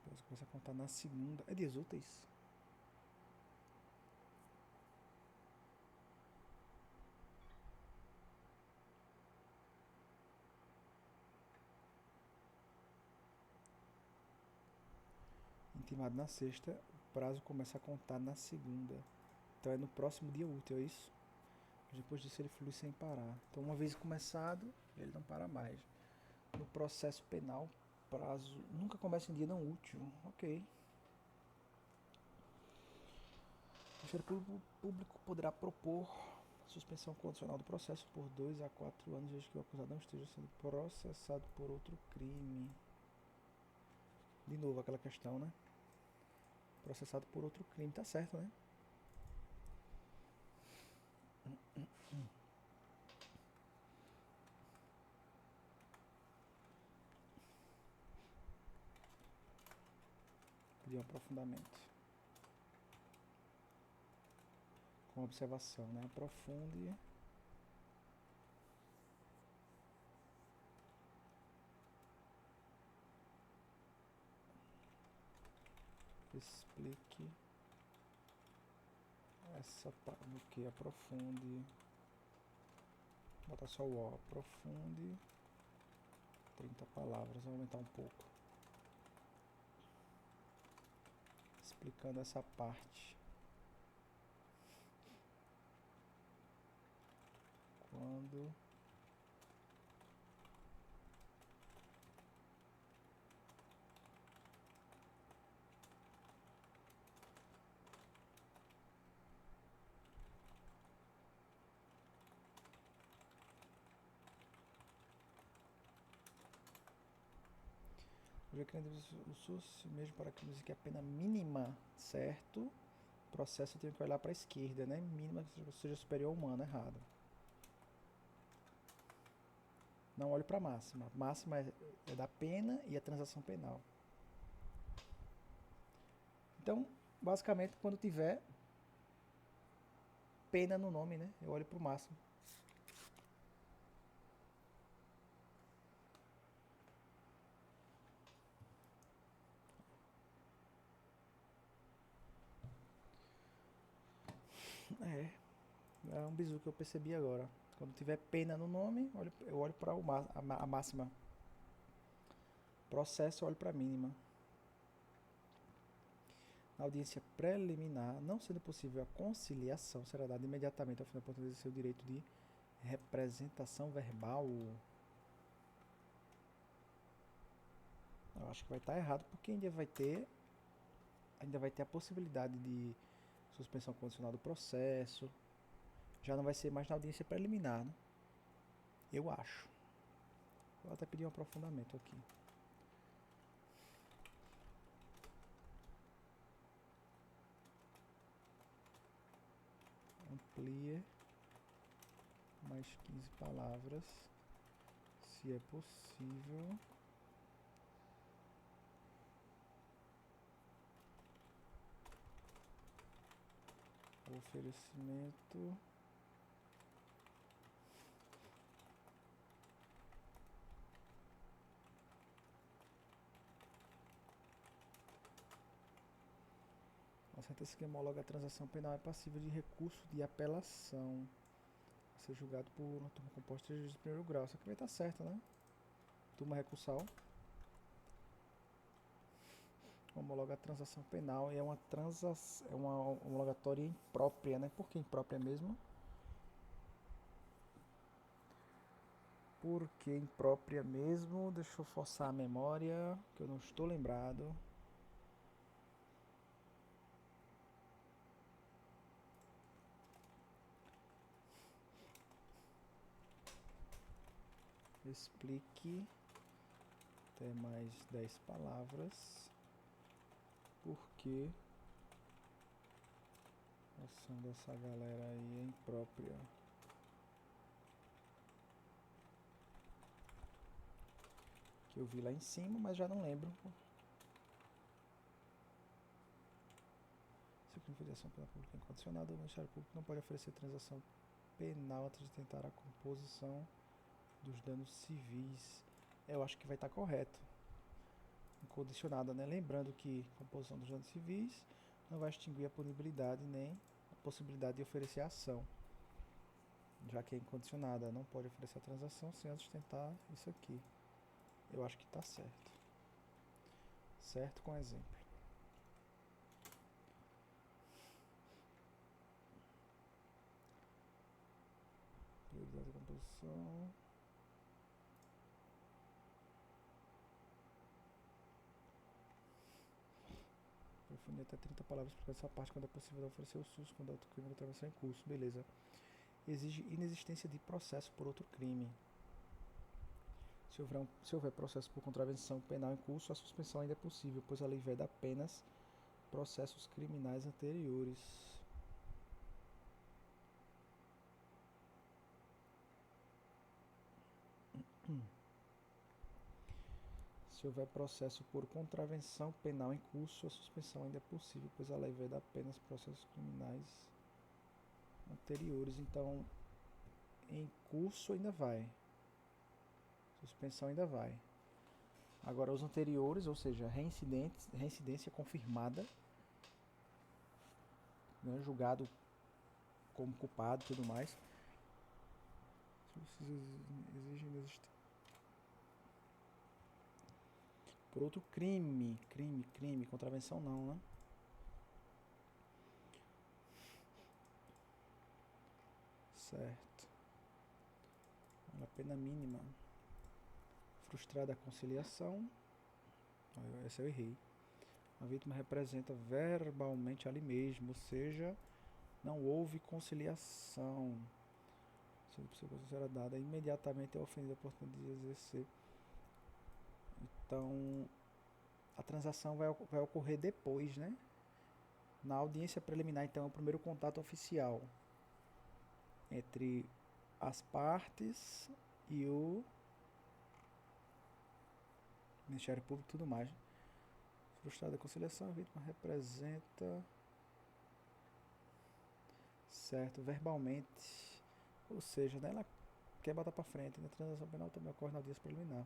Depois começa a contar na segunda. É dias úteis? Intimado na sexta, o prazo começa a contar na segunda. Então é no próximo dia útil, é isso? Depois disso ele flui sem parar. Então uma vez começado, ele não para mais. No processo penal, prazo nunca começa em dia não útil. Ok. Ministério Público poderá propor suspensão condicional do processo por 2 a 4 anos desde que o acusado não esteja sendo processado por outro crime. De novo aquela questão, né? Processado por outro crime, tá certo, né? Pedir um aprofundamento. Com observação, né? Aprofunde. Explique essa no que aprofunde. Bota só o O, aprofunde. 30 palavras, vou aumentar um pouco. Explicando essa parte. Quando o SUS, mesmo para crimes que é a pena mínima, certo? O processo tem que olhar para a esquerda, né? Mínima que seja superior ao humano, errado. Não olhe para a máxima. Máxima é da pena e a transação penal. Então, basicamente, quando tiver pena no nome, né? Eu olho para o máximo. É um bizu que eu percebi agora. Quando tiver pena no nome, eu olho para a máxima. Processo, eu olho para a mínima. Na audiência preliminar, não sendo possível a conciliação, será dada imediatamente ao final da exercer o direito de representação verbal. Eu acho que vai estar errado, porque ainda vai ter a possibilidade de suspensão condicional do processo. Já não vai ser mais na audiência preliminar, né? Eu acho. Vou até pedir um aprofundamento aqui. Amplie mais 15 palavras, se é possível. Oferecimento a sentença que homologa a transação penal é passível de recurso de apelação a ser julgado por uma turma composta de juízes de primeiro grau. Isso aqui vai estar certo, né? Turma recursal homologa a transação penal e é uma homologatória imprópria, né? Por que imprópria mesmo? Porque imprópria mesmo, deixa eu forçar a memória, que eu não estou lembrado. Explique até mais 10 palavras porque a ação dessa galera aí é imprópria. Que eu vi lá em cima, mas já não lembro. Se a confederação penal pública é incondicionada, o Ministério Público não pode oferecer transação penal antes de tentar a composição dos danos civis. Eu acho que vai estar correto. Incondicionada, né? Lembrando que a composição dos danos civis não vai extinguir a punibilidade nem a possibilidade de oferecer ação. Já que é incondicionada, não pode oferecer a transação sem antes tentar isso aqui. Eu acho que está certo. Certo com exemplo. Prioridade da composição. definir até 30 palavras para essa parte quando é possível oferecer o SUS quando outro crime de contravenção em curso. Beleza. Exige inexistência de processo por outro crime. Se houver processo por contravenção penal em curso, a suspensão ainda é possível, pois a lei veda apenas processos criminais anteriores. Se houver processo por contravenção penal em curso, a suspensão ainda é possível, pois a lei veda apenas processos criminais anteriores. Então, em curso ainda vai. Suspensão ainda vai. Agora, os anteriores, ou seja, reincidência confirmada, né, julgado como culpado e tudo mais, exigem por outro crime, contravenção não, né? Certo. A pena mínima. Frustrada a conciliação. Essa eu errei. A vítima representa verbalmente ali mesmo, ou seja, não houve conciliação. Se a pessoa será dada imediatamente a ofendida a oportunidade de exercer. Então, a transação vai ocorrer depois, né? Na audiência preliminar, então, é o primeiro contato oficial entre as partes e o Ministério Público e tudo mais. Frustrada a conciliação, a vítima representa, certo, verbalmente, ou seja, né, ela quer botar para frente, né? Transação penal também ocorre na audiência preliminar.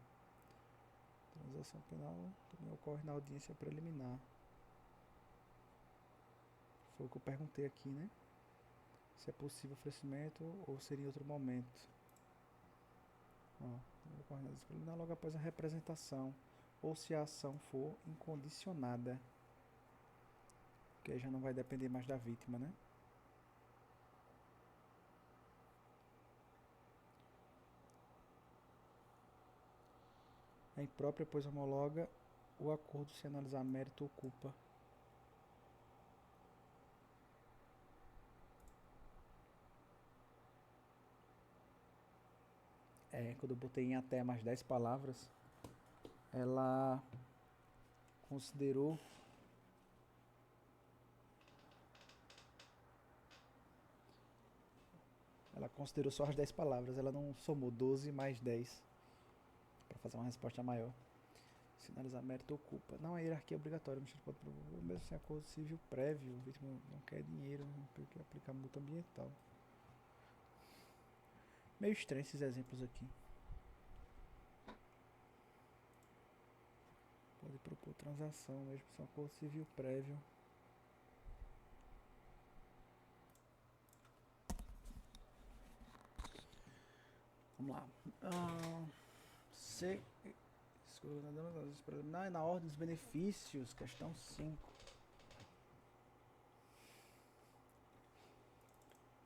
Transação penal também ocorre na audiência preliminar. Foi o que eu perguntei aqui, né? Se é possível oferecimento ou seria em outro momento. Ó, ocorre na audiência preliminar logo após a representação, ou se a ação for incondicionada, que aí já não vai depender mais da vítima, né? É imprópria, pois homologa o acordo sem analisar mérito ou culpa. Quando eu botei em até mais 10 palavras, ela considerou só as 10 palavras, ela não somou 12 mais 10 para fazer uma resposta maior. Sinalizar mérito ou culpa. Não é hierarquia obrigatória, o Ministério pode promover, mesmo sem acordo civil prévio, o vítima não quer dinheiro, porque aplicar multa ambiental. Meio estranho esses exemplos aqui. Pode propor transação, mesmo sem acordo civil prévio. Vamos lá. Na ordem dos benefícios, questão 5.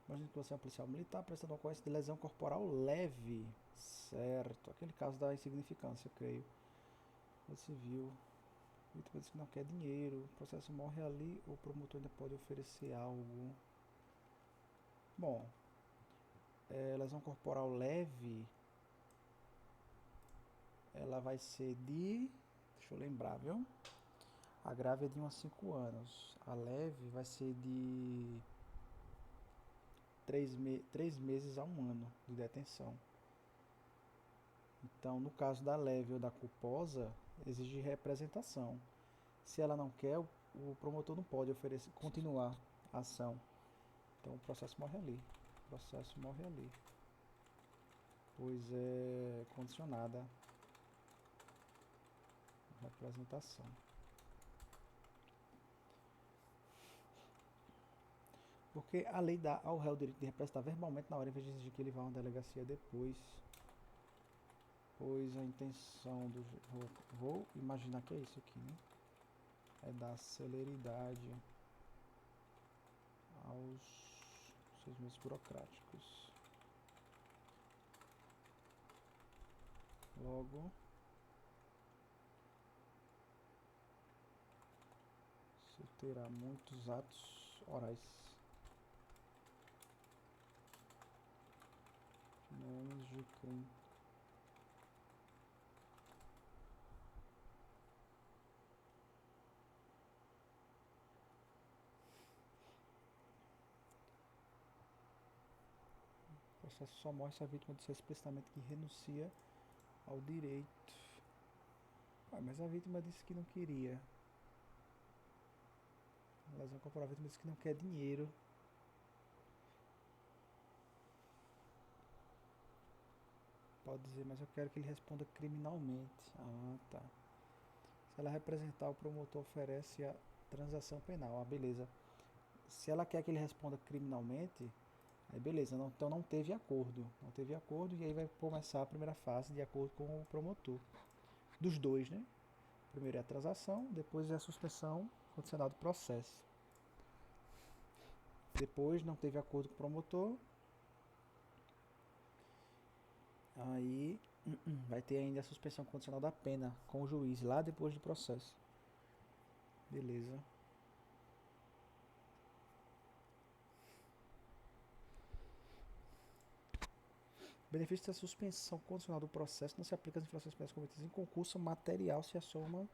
Imagina que você é um policial militar prestando ocorrência de lesão corporal leve. Certo. Aquele caso da insignificância, eu creio. Civil. O vítima diz que não quer dinheiro. O processo morre ali, o promotor ainda pode oferecer algo. Bom, lesão corporal leve, ela vai ser de, deixa eu lembrar, viu? A grave é de 1 a 5 anos. A leve vai ser de 3 meses a 1 ano de detenção. Então, no caso da leve ou da culposa, exige representação. Se ela não quer, o promotor não pode continuar a ação. Então, o processo morre ali. Pois é condicionada a representação. Porque a lei dá ao réu o direito de representar verbalmente na hora, em vez de exigir que ele vá a uma delegacia depois. Pois a intenção do... Vou imaginar que é isso aqui, né? É dar celeridade aos seus meios burocráticos. Logo, se terá muitos atos orais. Nomes de crime. O processo só morre se a vítima disser explicitamente que renuncia ao direito. Mas a vítima disse que não queria. A lesão corporal, a vítima disse que não quer dinheiro. Pode dizer, mas eu quero que ele responda criminalmente. Ah, tá. Se ela representar, o promotor oferece a transação penal. Ah, beleza. Se ela quer que ele responda criminalmente, aí beleza, não, então não teve acordo. Não teve acordo e aí vai começar a primeira fase de acordo com o promotor. Dos dois, né? Primeiro é a transação, depois é a suspensão condicional do processo. Depois não teve acordo com o promotor. Aí vai ter ainda a suspensão condicional da pena com o juiz lá depois do processo. Beleza. O benefício da suspensão condicional do processo não se aplica às infrações penais cometidas em concurso material se a soma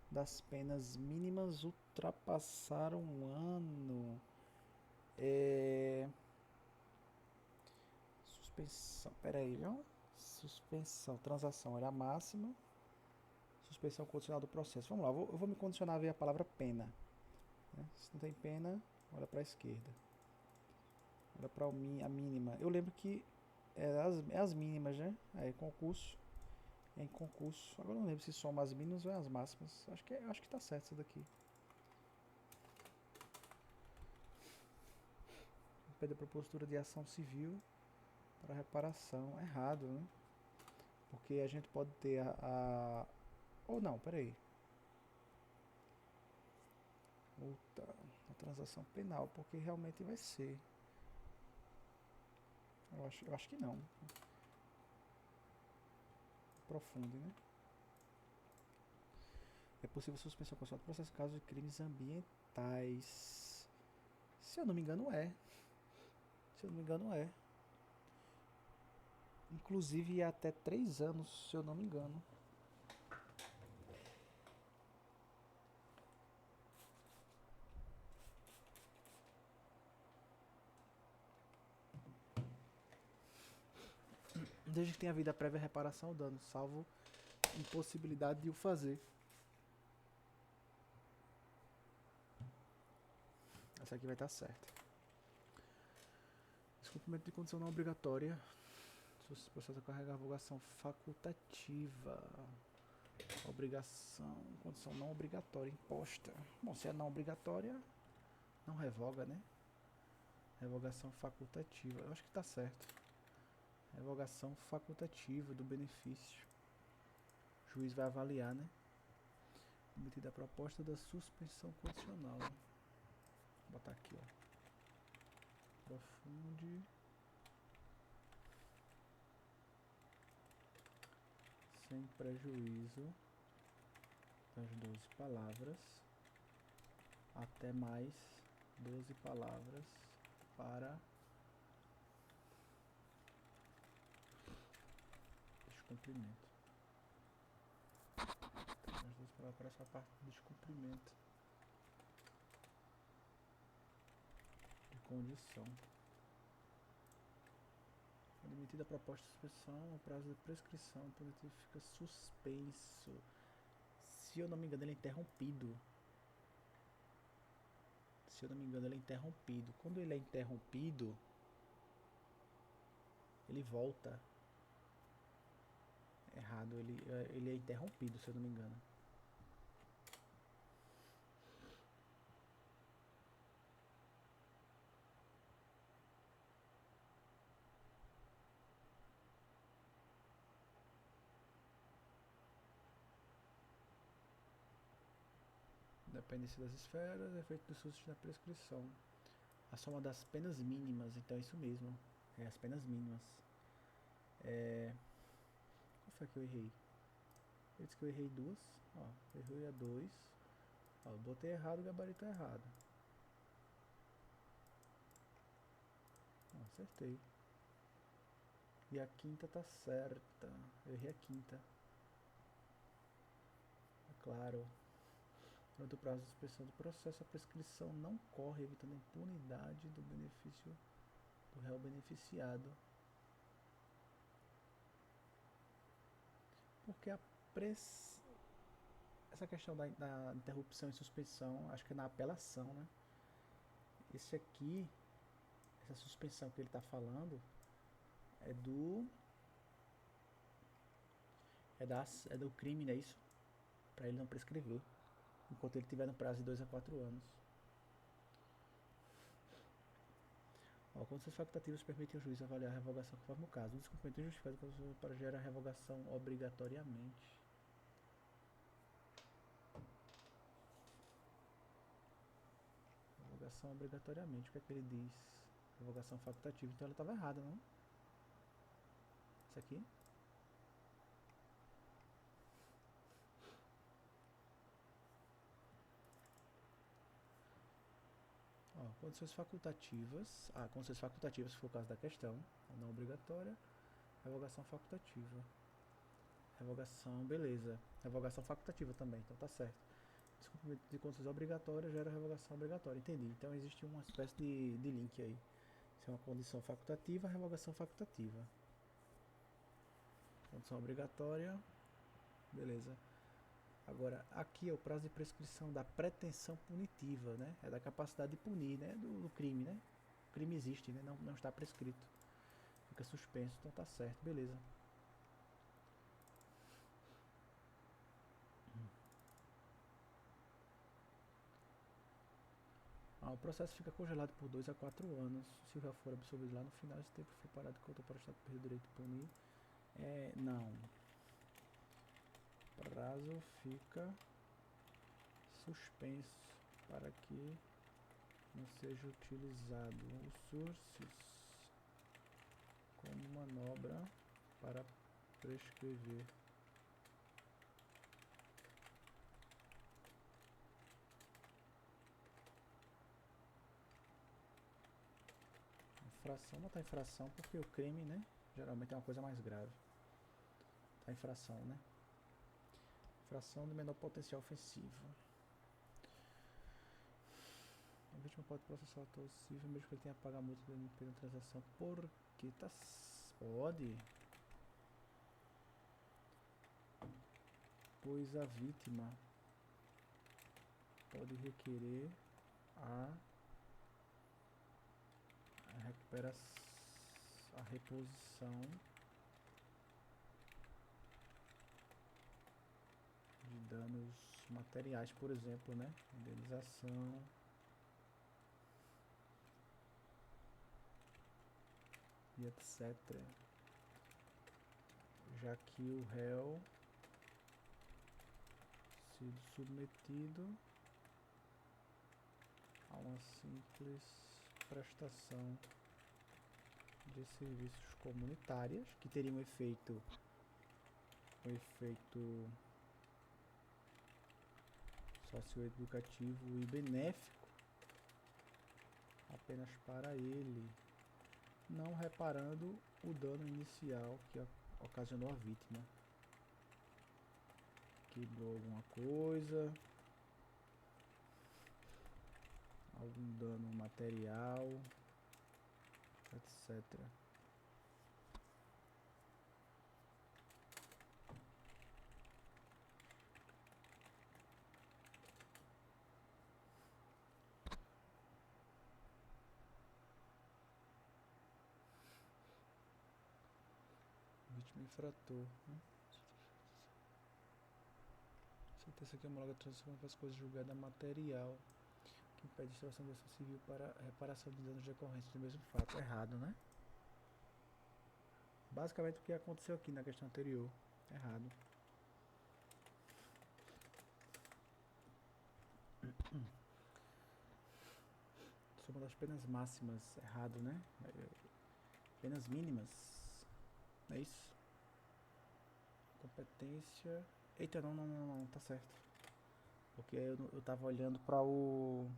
das penas mínimas ultrapassar um ano. Suspensão, peraí, viu? Suspensão, transação era a máxima. Suspensão condicional do processo. Vamos lá, eu vou me condicionar a ver a palavra pena. Né? Se não tem pena, olha para a esquerda. Olha para a mínima. Eu lembro que é as mínimas, né? Aí concurso. Em concurso. Agora eu não lembro se soma as mínimas ou as máximas. Acho que tá certo isso daqui. Pede a propositura de ação civil para reparação. Errado, né? Porque a gente pode ter ou não, peraí. A transação penal, porque realmente vai ser. Eu acho que não. Profunde, né? É possível suspensão condicional do processo em caso de crimes ambientais. Se eu não me engano, é. Se eu não me engano, é. Inclusive até 3 anos, se eu não me engano. Desde que tenha havido a prévia reparação ao dano, salvo impossibilidade de o fazer. Essa aqui vai estar certa. Descumprimento de condição não obrigatória. Se o processo carregar a revogação facultativa. Obrigação, condição não obrigatória imposta. Bom, se é não obrigatória, não revoga, né? Revogação facultativa. Eu acho que está certo. Revogação facultativa do benefício. O juiz vai avaliar, né? Emitida a proposta da suspensão condicional. Vou botar aqui, ó. Profunde. Sem prejuízo das 12 palavras. Até mais 12 palavras para descumprimento. As 12 palavras para essa parte de descumprimento de condição. Admitida a proposta de suspensão, o prazo de prescrição o positivo fica suspenso. Se eu não me engano, ele é interrompido. Se eu não me engano, ele é interrompido. Quando ele é interrompido, ele volta. Errado, ele é interrompido, se eu não me engano. Dependência das esferas, efeito do susto na prescrição. A soma das penas mínimas, então é isso mesmo. É as penas mínimas. Qual foi que eu errei? Eu disse que eu errei duas. Ó, errei a 2. Ó, eu botei errado, o gabarito é errado. Ó, acertei. E a quinta tá certa. Eu errei a quinta. É claro. Durante o prazo de suspensão do processo, a prescrição não corre, evitando a impunidade do benefício do réu beneficiado. Porque essa questão da interrupção e suspensão, acho que é na apelação, né? Esse aqui, essa suspensão que ele está falando, é do crime, não é isso? Para ele não prescrever, enquanto ele tiver no prazo de 2 a 4 anos. Ó, condições facultativas permitem ao juiz avaliar a revogação conforme o caso. O descumprimento injustificado para gerar a revogação obrigatoriamente. Revogação obrigatoriamente, o que é que ele diz? Revogação facultativa, então ela estava errada, não? Isso aqui? Ó, condições facultativas. Ah, condições facultativas, se for o caso da questão. Não obrigatória. Revogação facultativa. Revogação, beleza. Revogação facultativa também, então tá certo. Descumprimento de condições obrigatórias gera revogação obrigatória. Entendi. Então existe uma espécie de link aí. Se é uma condição facultativa, revogação facultativa. Condição obrigatória. Beleza. Agora, aqui é o prazo de prescrição da pretensão punitiva, né? É da capacidade de punir, né? Do crime, né? O crime existe, né? Não está prescrito. Fica suspenso, então tá certo, beleza. O processo fica congelado por 2 a 4 anos. Se o réu for absolvido lá no final, esse tempo for parado conta para o Estado perder o direito de punir. Não. Prazo fica suspenso para que não seja utilizado os sursis como manobra para prescrever. Infração, não tá infração porque o crime, né? Geralmente é uma coisa mais grave. Tá infração, né? Infração de menor potencial ofensivo. A vítima pode processar o autor civil mesmo que ele tenha pago a multa do MP na transação. Porque tá. Pode. Pois a vítima pode requerer a recuperação, a reposição de danos materiais, por exemplo, né? Indenização, e etc. Já que o réu sido submetido a uma simples prestação de serviços comunitários que teriam um efeito socioeducativo e benéfico apenas para ele, não reparando o dano inicial que ocasionou a vítima. Quebrou alguma coisa, algum dano material, etc. Vítima infrator, né? Sentença que homologa a transação com as coisas julgada material, que impede a instauração de ação civil para reparação de danos decorrentes do mesmo fato. Errado, né? Basicamente o que aconteceu aqui na questão anterior. Errado. Soma das penas máximas. Errado, né? Penas mínimas. É isso? Competência. Eita, não, tá certo. Porque eu tava olhando para o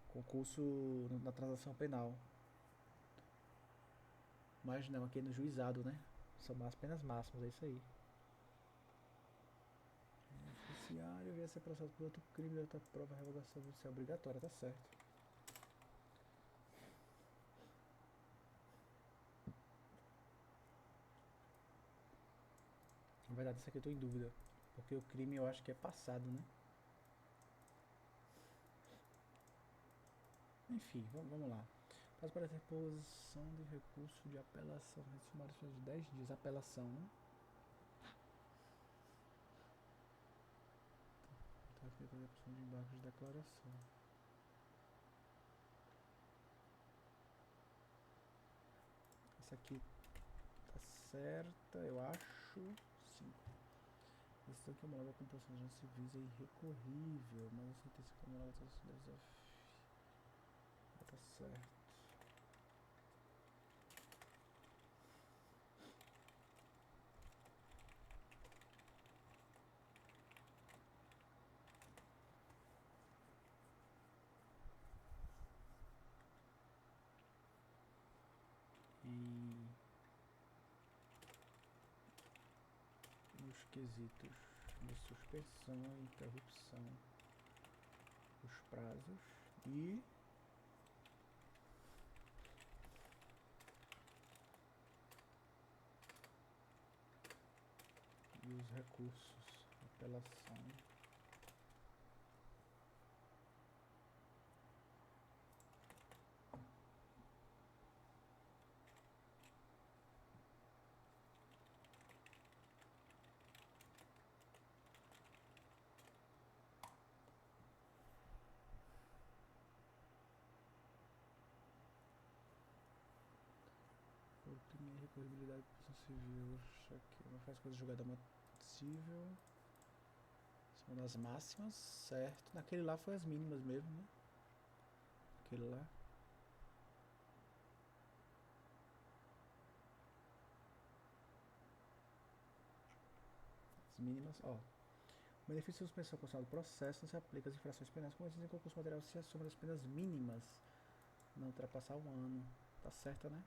concurso na transação penal. Mas não, aqui no juizado, né? São as penas máximas, é isso aí. O judiciário ia ser processado por outro crime, outra prova, revogação judicial obrigatória, tá certo. Na verdade, isso aqui eu tô em dúvida. Porque o crime eu acho que é passado, né? Enfim, vamos lá. Prazo para reposição de recurso de apelação. Sumário de 10 dias. Apelação, né? Tá aqui a opção de embargos de declaração. Essa aqui tá certa, eu acho. Sim. Decisão que homologa a computação de civis é irrecorrível, mas a sentença que homologa todos os desafios. Tá certo. E nos quesitos de suspensão e interrupção, os prazos e os recursos, apelação. Por primeira recorribilidade da proteção civil, isso aqui não faz coisa julgada admissível. São das máximas, certo. Naquele lá foi as mínimas mesmo, né? Aquele lá. As mínimas, ó. O benefício de suspensão constitucional do processo não se aplica às infrações penais cometidas em concurso material se a soma das penas mínimas não ultrapassar um ano. Tá certa, né?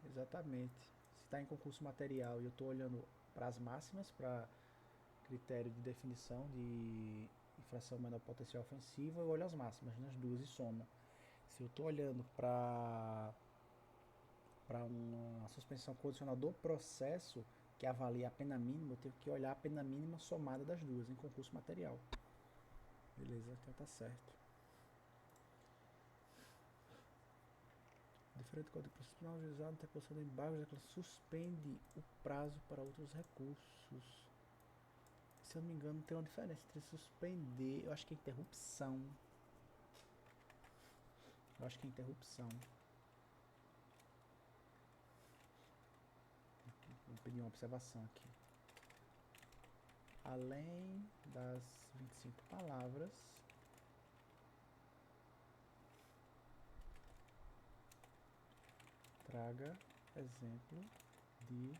Exatamente. Se está em concurso material e eu estou olhando para as máximas, para critério de definição de infração menor potencial ofensiva, eu olho as máximas nas duas e somo. Se eu estou olhando para uma suspensão condicional do processo, que avalia a pena mínima, eu tenho que olhar a pena mínima somada das duas em concurso material. Beleza, então tá certo. Diferente do Código de Processo Penal, juizado, interposição de embargos, suspende o prazo para outros recursos. Se eu não me engano, tem uma diferença entre suspender, eu acho que é interrupção. Vou pedir uma observação aqui. Além das 25 palavras, traga exemplo de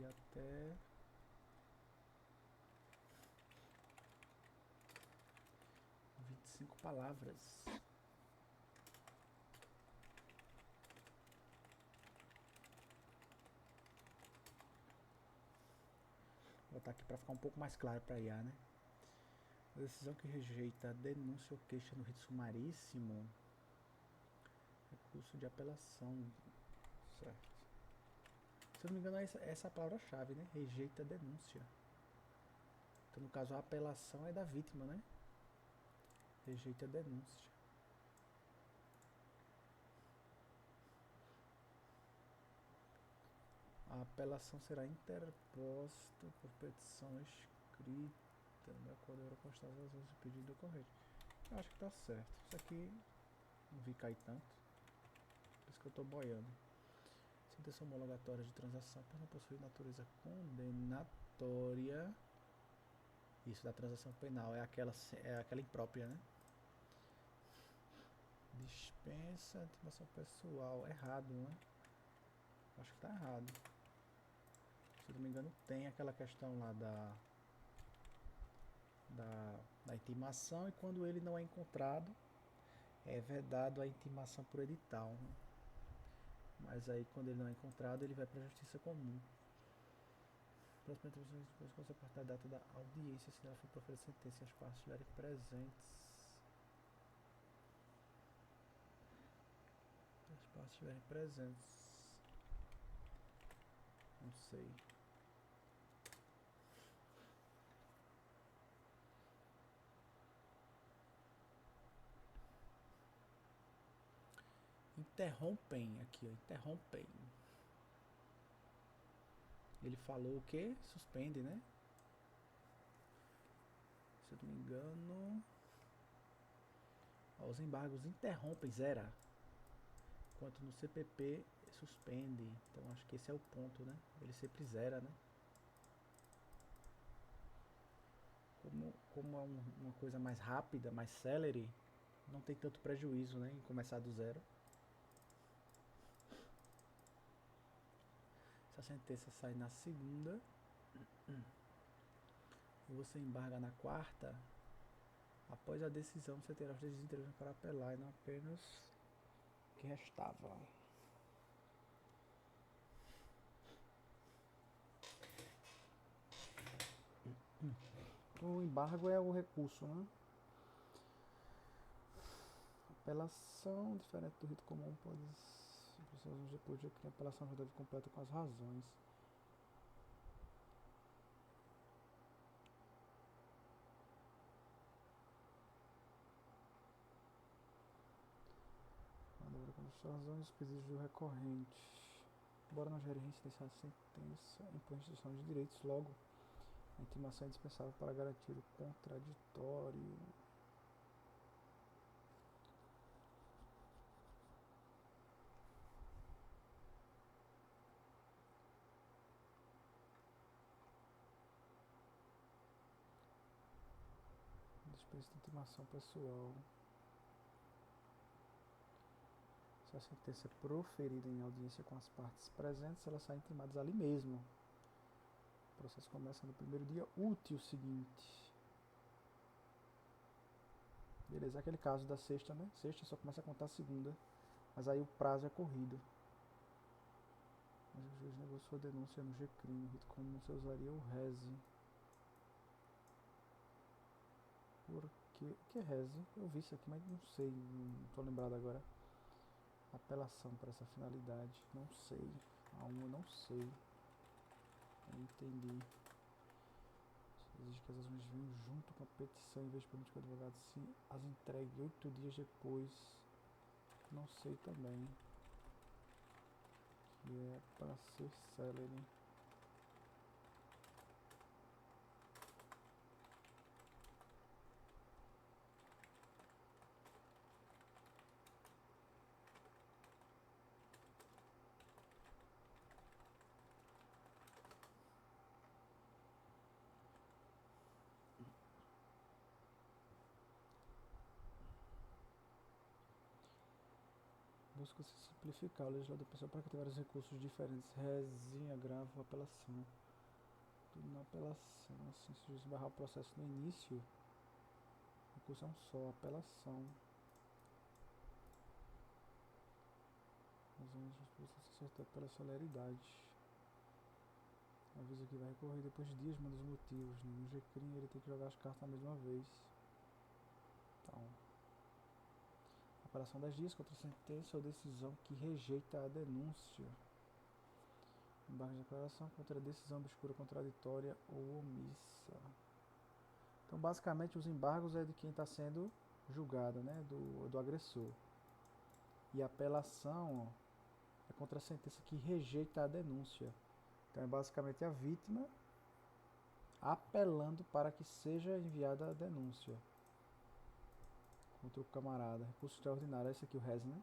até 25 palavras. Vou botar aqui para ficar um pouco mais claro para IA, né? A decisão que rejeita a denúncia ou queixa no rito sumaríssimo, recurso de apelação, certo? Se eu não me engano, essa é a palavra-chave, né? Rejeita a denúncia. Então, no caso, a apelação é da vítima, né? Rejeita a denúncia. A apelação será interposta por petição escrita, de acordo com as razões do pedido ocorrente. Eu acho que tá certo. Isso aqui não vi cair tanto. Por isso que eu tô boiando. Sentença homologatória de transação por não possuir natureza condenatória. Isso da transação penal é aquela imprópria, né? Dispensa intimação pessoal. Errado, né? Acho que tá errado. Se eu não me engano, tem aquela questão lá da intimação, e quando ele não é encontrado, é vedado a intimação por edital, né? Mas aí, quando ele não é encontrado, ele vai para a justiça comum. Próxima entrevista depois com a parte da data da audiência, se ela for proferir sentença e as partes estiverem presentes. As partes estiverem presentes. Não sei. Interrompem aqui, ó. Interrompem. Ele falou o que? Suspende, né? Se eu não me engano. Ó, os embargos interrompem, zera. Enquanto no CPP suspende. Então acho que esse é o ponto, né? Ele sempre zera, né? Como é uma coisa mais rápida, mais célere, não tem tanto prejuízo, né, em começar do zero. Se a sentença sai na segunda e você embarga na quarta, após a decisão você terá os dias de entrevista para apelar e não apenas o que restava. O embargo é o recurso, né? Apelação, diferente do rito comum, pode ser depois de que a apelação já deve completa com as razões. Com as razões, os pedidos do recorrente. Embora não gere reincidência, a sentença impõe restrição de direitos, logo a intimação é indispensável para garantir o contraditório. Dispensa de intimação pessoal. Se a sentença é proferida em audiência com as partes presentes, elas saem intimadas ali mesmo. O processo começa no primeiro dia útil seguinte. Beleza, aquele caso da sexta, né? Sexta só começa a contar a segunda, mas aí o prazo é corrido. Mas o juiz negociou a denúncia no GCRIM, rito comum você usaria o RESE. Porque, o que é RESE? Eu vi isso aqui, mas não sei, não estou lembrado agora. Apelação para essa finalidade, não sei. A uma não sei. Eu entendi. Exige que as ações venham junto com a petição, em vez de permitir que o advogado se as entregue 8 dias depois. Não sei também. Que é para ser célere. Busca-se simplificar. O legislador pensou para que tenha vários recursos diferentes. Resinha, agravo, apelação. Tudo na apelação. Assim, se o juiz barrar o processo no início, o recurso é um só, apelação. Mas a justiça se acertou pela celeridade. Avisa que vai recorrer depois de dias, manda os motivos. No GCRIM ele tem que jogar as cartas a mesma vez. Então, apelação 10 dias contra a sentença ou decisão que rejeita a denúncia. Embargo de declaração contra a decisão obscura, contraditória ou omissa. Então, basicamente, os embargos é de quem está sendo julgado, né? Do agressor. E a apelação é contra a sentença que rejeita a denúncia. Então, é basicamente a vítima apelando para que seja enviada a denúncia contra o camarada. Recurso extraordinário, esse aqui o RES, né?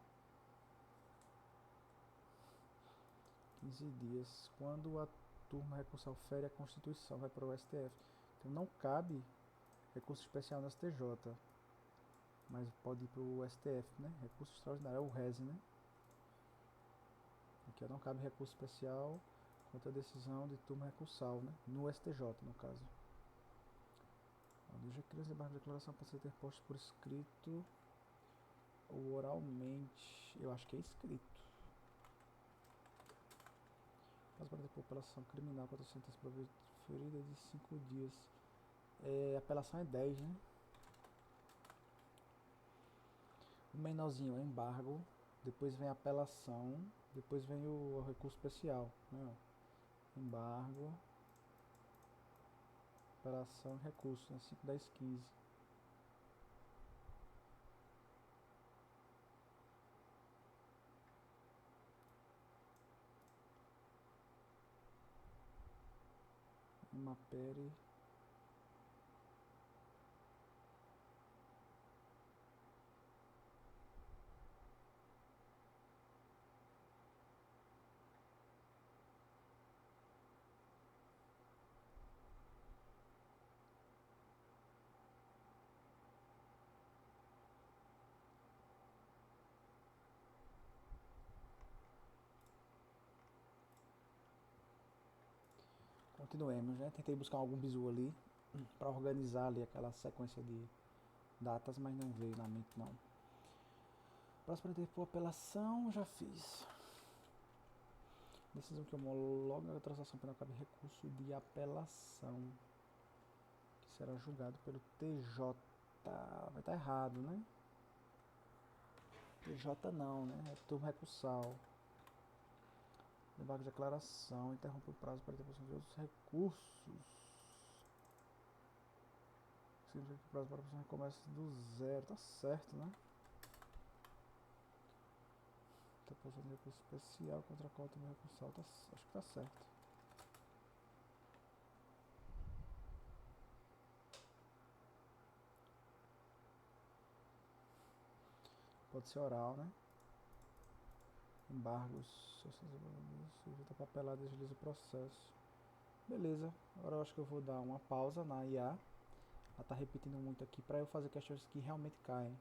15 dias. Quando a turma recursal fere a Constituição, vai para o STF. Então não cabe recurso especial no STJ. Mas pode ir pro STF, né? Recurso extraordinário, é o RES, né? Aqui não cabe recurso especial contra a decisão de turma recursal, né? No STJ, no caso. Onde já desembarque de declaração pode ser interposto por escrito ou oralmente. Eu acho que é escrito. Mas para depor apelação criminal contra a sentença proferida de 5 dias. Apelação é 10, né? O menorzinho é embargo, depois vem a apelação, depois vem o recurso especial, né? Embargo, apelação e recurso, né? 5, 10, 15. Mapere. Continuemos, né? Tentei buscar algum bizu ali para organizar ali aquela sequência de datas, mas não veio na mente não. Próximo para por apelação, já fiz. Decisão que homologa a transação penal cabe recurso de apelação, que será julgado pelo TJ. Vai estar errado, né? TJ não, né? É turma recursal. Embargo de declaração, interrompe o prazo para a interposição de outros recursos. Significa que o prazo para a interposição começa do zero. Tá certo, né? Interposição de recurso especial contra a qual também recursal. Acho que tá certo. Pode ser oral, né? Embargos. Evita papelada e agiliza o processo. Beleza. Agora eu acho que eu vou dar uma pausa na IA. Ela tá repetindo muito aqui para eu fazer questões que realmente caem.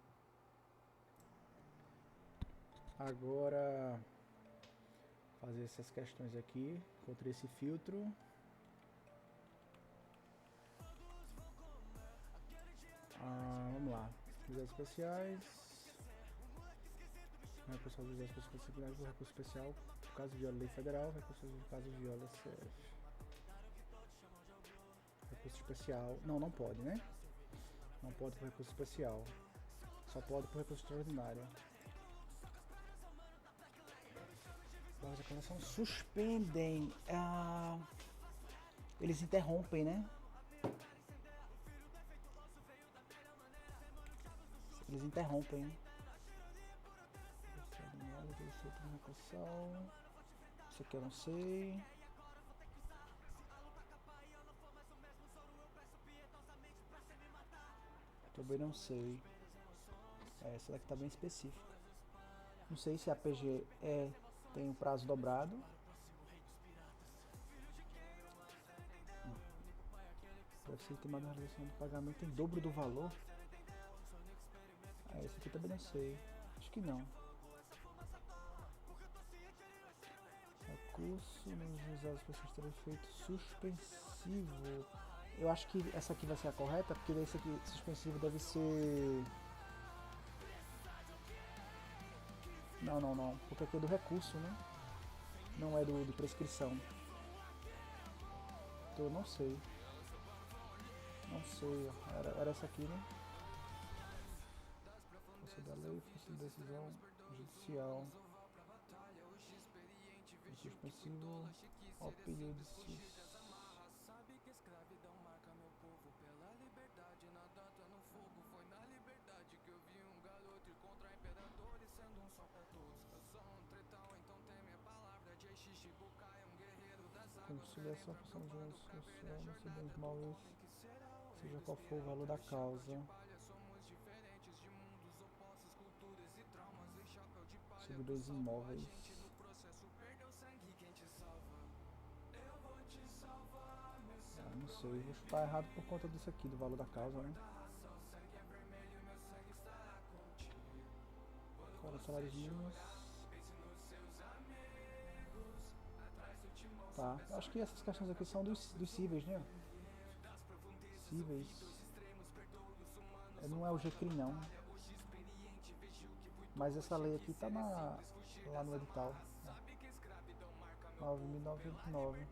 Agora fazer essas questões aqui contra esse filtro. Vamos lá. Juizados especiais. Recurso aos juizados especiais do recurso especial no caso viola lei federal, recurso no caso viola CF. Recurso especial. Não pode, né? Não pode por recurso especial. Só pode por recurso extraordinário. As declarações suspendem. Eles interrompem, né? Eles interrompem. Isso aqui eu não sei. Também não sei. Essa daqui tá bem específica. Não sei se a PG tem um prazo dobrado. Deve ser estimada a realização do pagamento em dobro do valor. Esse aqui também não sei. Acho que não. Recurso nos juizados especiais ter efeito suspensivo. Eu acho que essa aqui vai ser a correta, porque esse aqui suspensivo deve ser... Não. Porque aqui é do recurso, né? Não é de prescrição. Então eu não sei. Não sei. Era essa aqui, né? Força da lei, força da decisão judicial. Suspensivo ao pedido de conciliação, função de justiça, se bens móveis, seja qual for o valor da causa. Sobre bens imóveis. Não sei, vou chutar errado por conta disso aqui, do valor da causa, né? salários mínimos. Tá, acho que essas questões aqui são dos cíveis, né? Cíveis. Não é o GCRIM não. Mas essa lei aqui tá lá no edital. 9.099.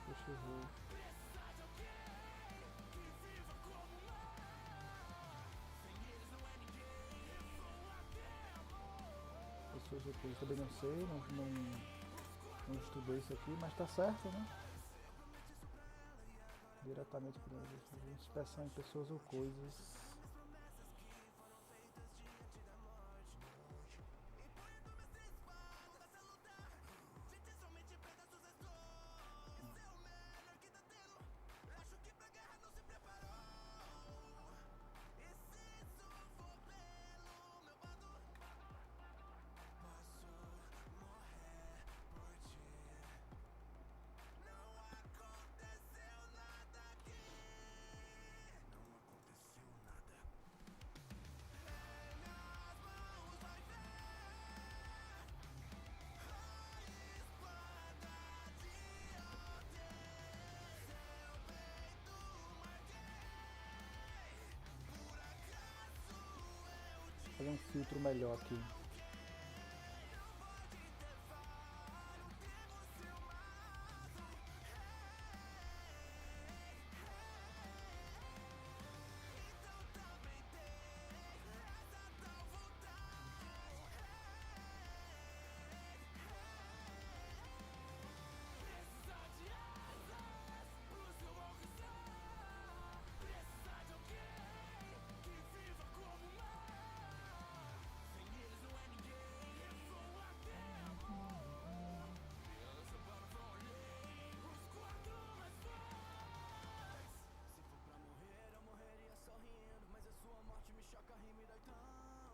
Deixa eu ver. Pessoas depois também não sei, não estudei isso aqui, mas tá certo, né? Diretamente para inspeção em pessoas ou coisas. Fazer um filtro melhor aqui.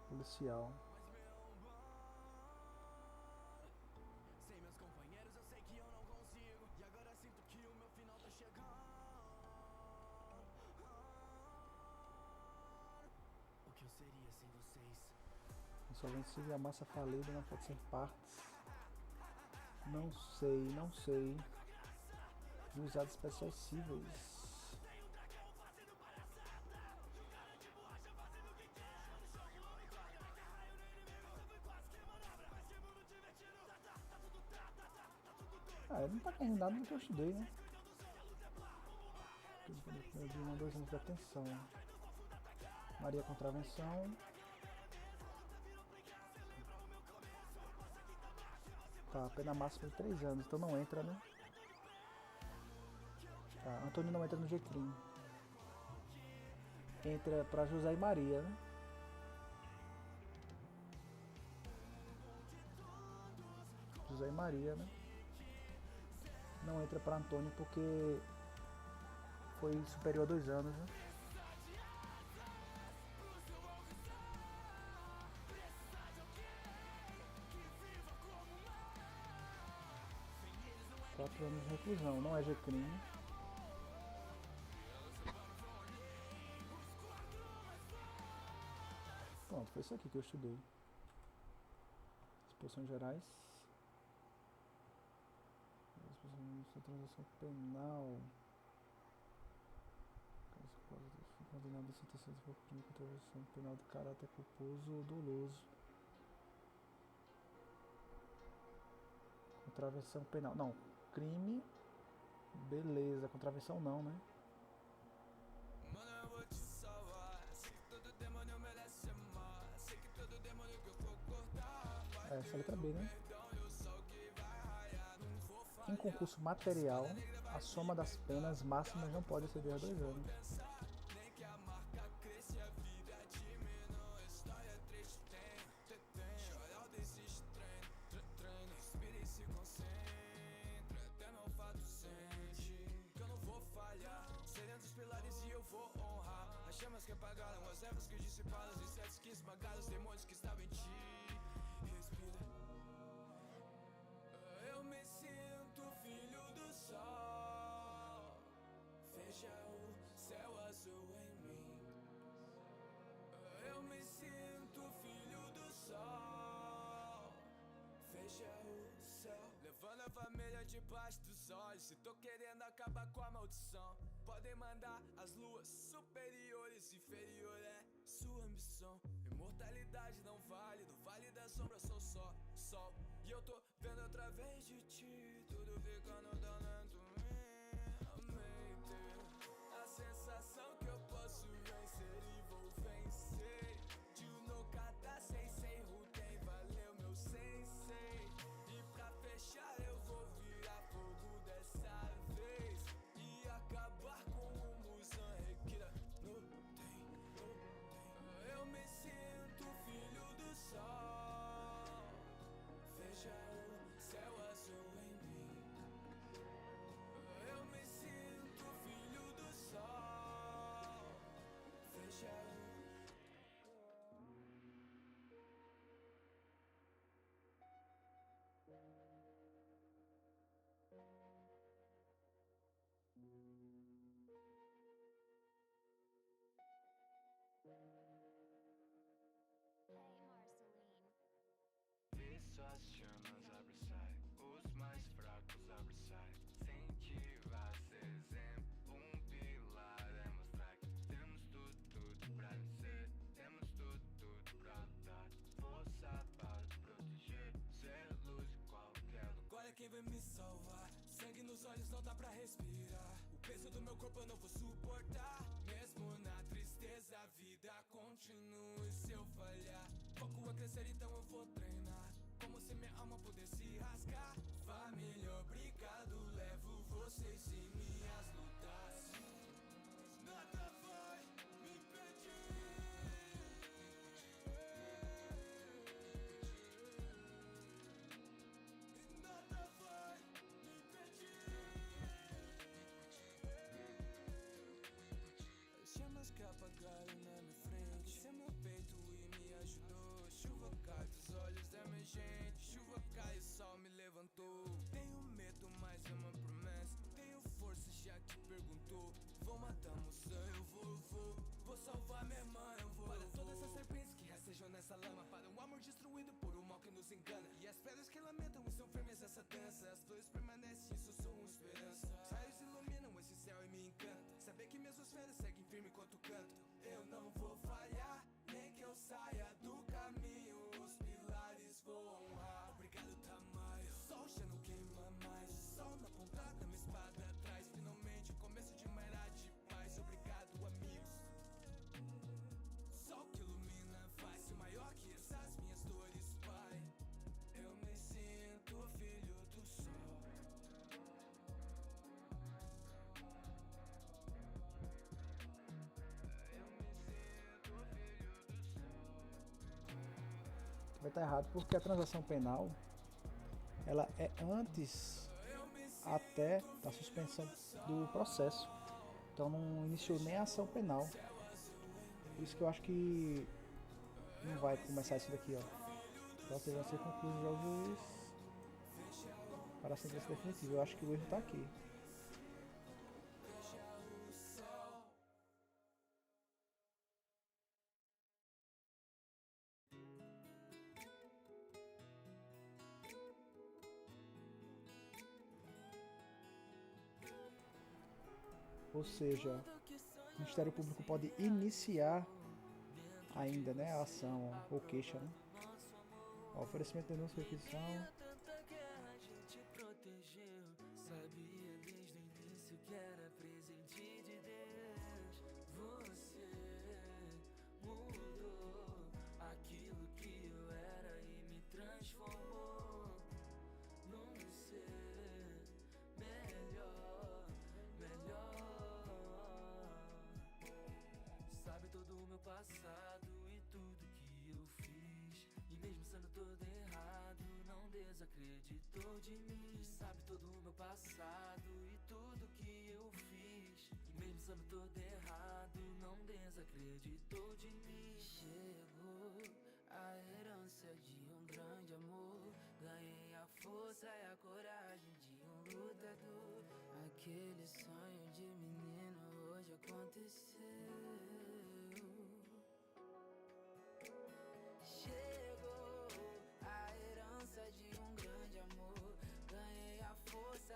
Policial. Insolvente civil, a massa falida não pode ser partes. Não sei. Juizados especiais cíveis. Não tá com nada do que eu estudei, né? Eu vi 2 anos de atenção. Maria contravenção. Tá, pena máxima de 3 anos, então não entra, né? Tá, Antônio não entra no GCRIM. Entra pra José e Maria, né? José e Maria, né? Não entra pra Antônio porque foi superior a 2 anos, né? Quatro anos de reclusão, não é GCRIM. Pronto, foi isso aqui que eu estudei. Disposições gerais. Transação penal. Condenado a sentença de contravenção penal de caráter culposo ou doloso. Contravenção penal. Não, crime. Beleza, contravenção não, né? Essa letra B, né? Em concurso material, a soma das penas máximas não pode exceder a 2 anos. Chamas que apagaram as ervas que dissiparam, os insetos que esmagaram os demônios que estavam em ti. Respira. Eu me sinto filho do sol. debaixo dos olhos. Se tô querendo acabar com a maldição, podem mandar as luas superiores. Inferior é sua ambição. Imortalidade não vale, no vale da sombra sou só sol. E eu tô vendo através de ti, tudo ficando dando amei ter a sensação que eu posso vencer e vou vencer. De no cada sensei, Ruten, valeu meu sensei. E pra fechar eu vou virar fogo dessa vez e acabar com o Musan Requira. No tem. Eu me sinto filho do sol. Veja o céu azul em mim. Eu me sinto filho do sol. Veja o Vê suas chamas abraçar, os mais fracos abraçar. Incentiva ser exemplo, pilar é mostrar que temos tudo pra vencer. Temos tudo pra lutar, força para proteger, ser luz em qualquer lugar. Olha quem vai me salvar, sangue nos olhos não dá pra respirar. O peso do meu corpo eu não vou suportar. Mesmo na tristeza a vida continua. E se eu falhar, foco a crescer então eu vou treinar. Como se minha alma pudesse rasgar. Família, obrigado, levo vocês em minhas lutas. Nada vai me impedir. Que apagaram na minha frente. Esse é meu peito e me ajudou. Chuva cai dos olhos da minha gente. Chuva cai, o sol me levantou. Tenho medo, mas é uma promessa. Tenho força, já te perguntou. Vou matar moça, eu vou. Vou salvar minha irmã, eu vou. Para todas essas serpentes que rastejam nessa lama. Para um amor destruído por um mal que nos engana. E as pedras que lamentam estão firmes essa dança. As flores permanecem, isso sou uma esperança. Os raios iluminam esse céu e me encanta. Saber que mesmo as férias seguem firme enquanto canto. Eu não vou falhar, nem que eu saia do caminho. Os pilares vou honrar. Obrigado, tamanho. Sol já não queima mais. Sol na ponta da minha espada atrás. Finalmente, começo de uma era de paz. Obrigado, amigos. Sol que ilumina, faz-se maior que essas minhas dores, pai. Eu me sinto filho do sol. Vai estar errado porque a transação penal ela é antes até da suspensão do processo. Então não iniciou nem a ação penal. Por isso que eu acho que não vai começar isso daqui, ó. Então vai ser concluído já o juiz para a sentença definitiva. Eu acho que o erro está aqui. Ou seja, o Ministério Público pode iniciar ainda, né, a ação ou queixa, né? O oferecimento de denúncia, requisição. Sabia desde o início que era presente de Deus. Você mudou aquilo que eu era e me transformou num ser melhor. Sabe todo o meu passado e tudo que eu fiz. E mesmo sendo todo errado, não desacreditou de mim. Sabe todo o meu passado e tudo que eu fiz. E mesmo sendo todo errado, não desacreditou de mim. Chegou a herança de um grande amor. Ganhei a força e a coragem de um lutador. Aquele sonho de menino hoje aconteceu. Chegou a herança de um grande amor. Ganhei a força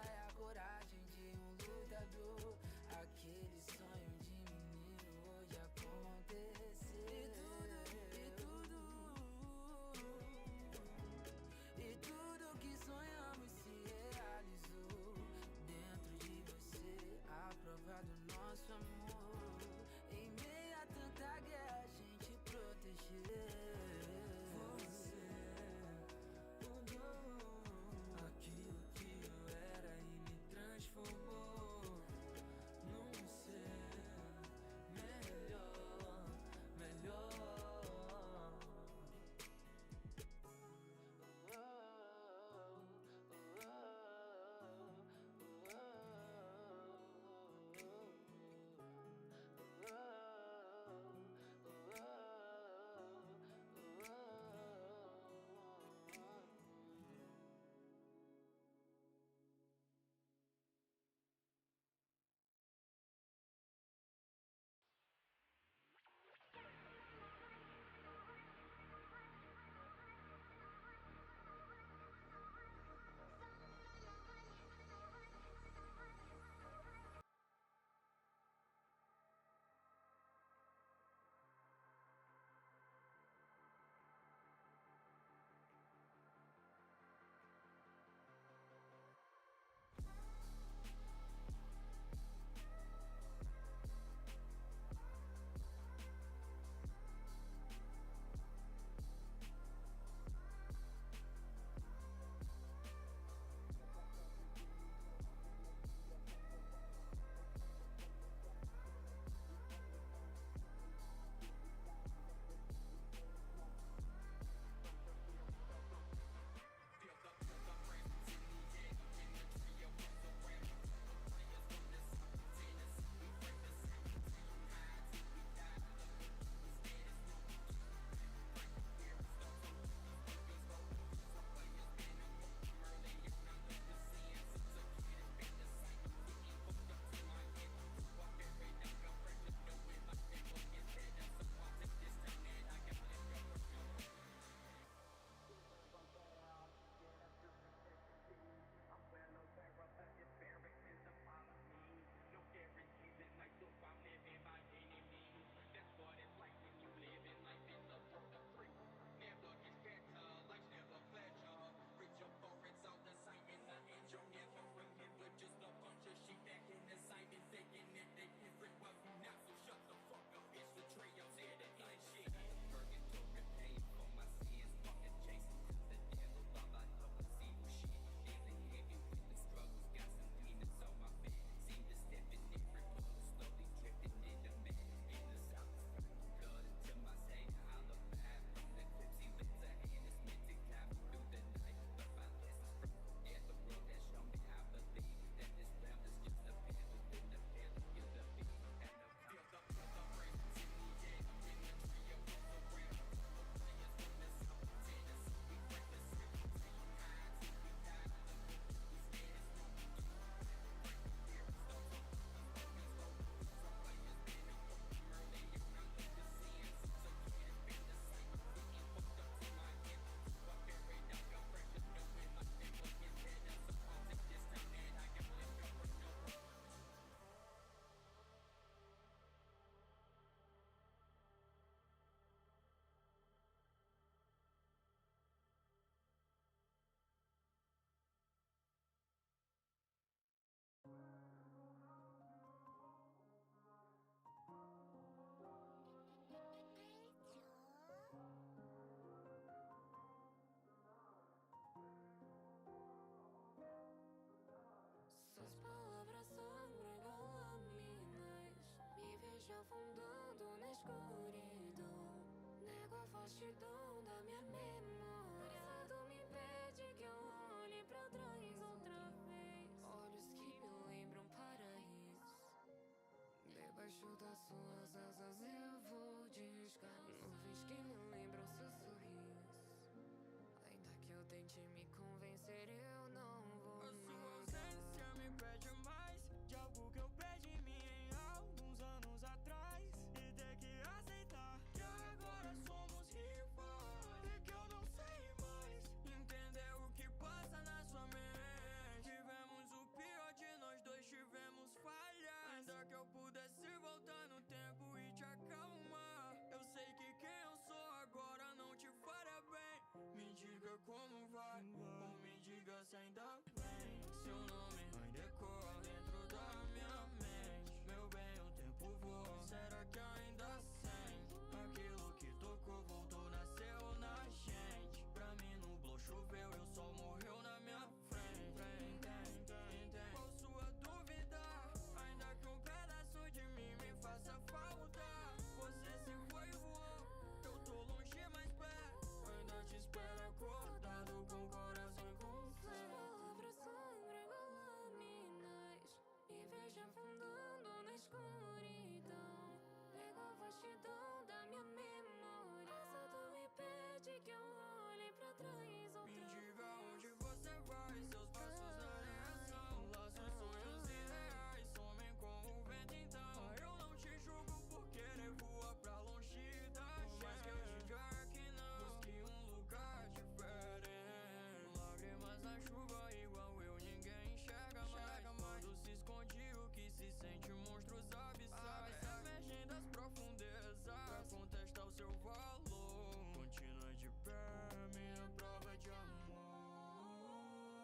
suas asas eu vou descansar. Nuvens que me lembram seu sorriso. Ainda que eu tente me convencer, eu não vou. A sua ausência me pede mais de algo que eu perdi em mim em alguns anos atrás. E ter que aceitar que agora somos rivais e que eu não sei mais entender o que passa na sua mente. Tivemos o pior de nós dois, tivemos falhas. Ainda que eu pudesse voltar no tempo e te acalmar, eu sei que quem eu sou agora não te faria bem. Me diga como vai, ou me diga se ainda vem. Seu nome ainda ecoa dentro da minha mente. Meu bem, o tempo voa, será que ainda sente? Aquilo que tocou voltou, nasceu na gente. Pra mim nublou, choveu e o sol morreu na minha frente. Qual sua dúvida? Ainda que um pedaço de mim me faça falta. Você se foi e voou, eu tô longe mais perto. Ainda te espero acordado com o coração incompleto. Palavras sombra igual lâminas e vejo afundando na escuridão. Pego a vastidão da minha memória. Essa dor me pede que eu olhe pra trás outra Me vez. diga onde você vai, seus passos na direção. Laços, sonhos irreais somem com o vento então. Eu não te julgo por querer voar pra longe da gente. Mas que eu diga que não, busque um lugar diferente. Lágrimas na chuva igual eu, ninguém enxerga mais. Quando se esconde o que se sente, monstros abissais emergem das profundezas pra contestar o seu valor. Continua de pé, minha prova de amor.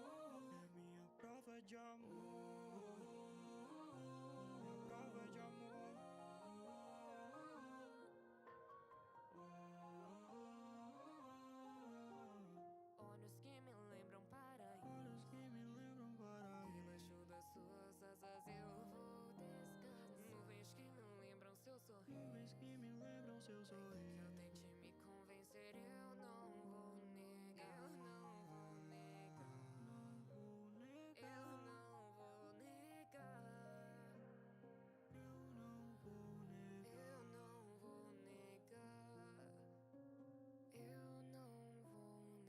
É minha prova de amor. Minha prova de amor. Olhos que me lembram paraíso. Olhos que me lembram paraíso. Debaixo das suas asas eu vou descansar. Nuvens que me lembram seu sorriso. Nuvens que me lembram seu Que eu sorriso. tente me convencer, eu não vou negar. Eu não vou negar. Não vou negar. Eu não vou negar. Eu não vou negar. Eu não vou negar. Eu não vou negar.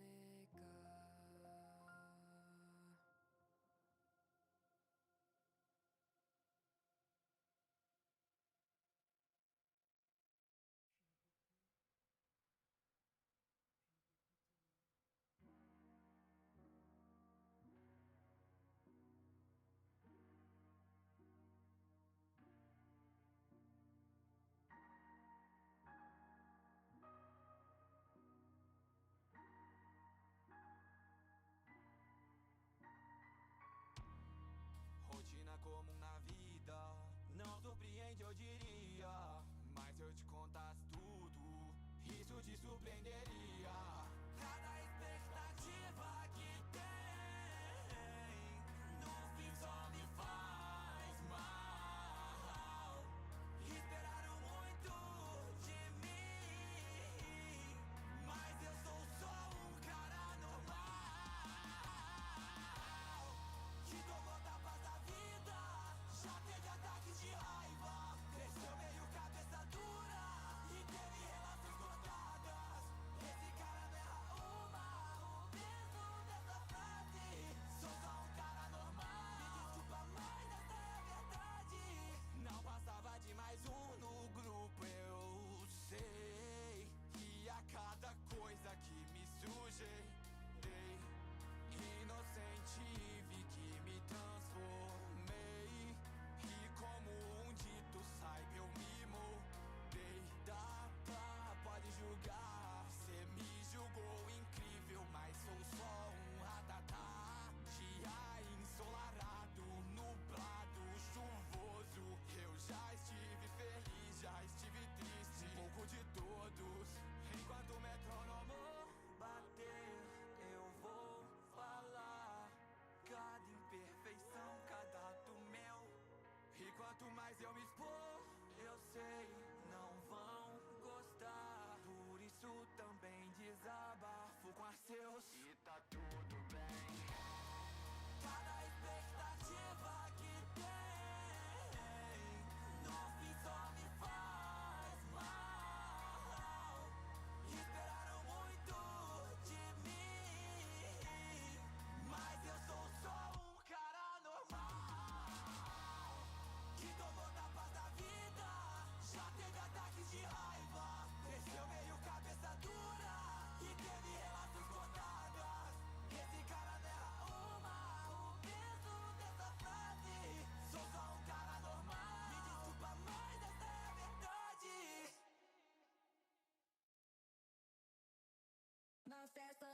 Rotina comum na vida não surpreende, eu diria. Mas se eu te contasse tudo, isso te surpreenderia. Cada expectativa que tem, no fim só me faz mal. Esperaram muito de mim, mas eu sou só um cara normal. Que tomou tapas da vida, já teve ataques de raiva. Cresceu meio cabeça dura e teve relações cortadas. Esse cara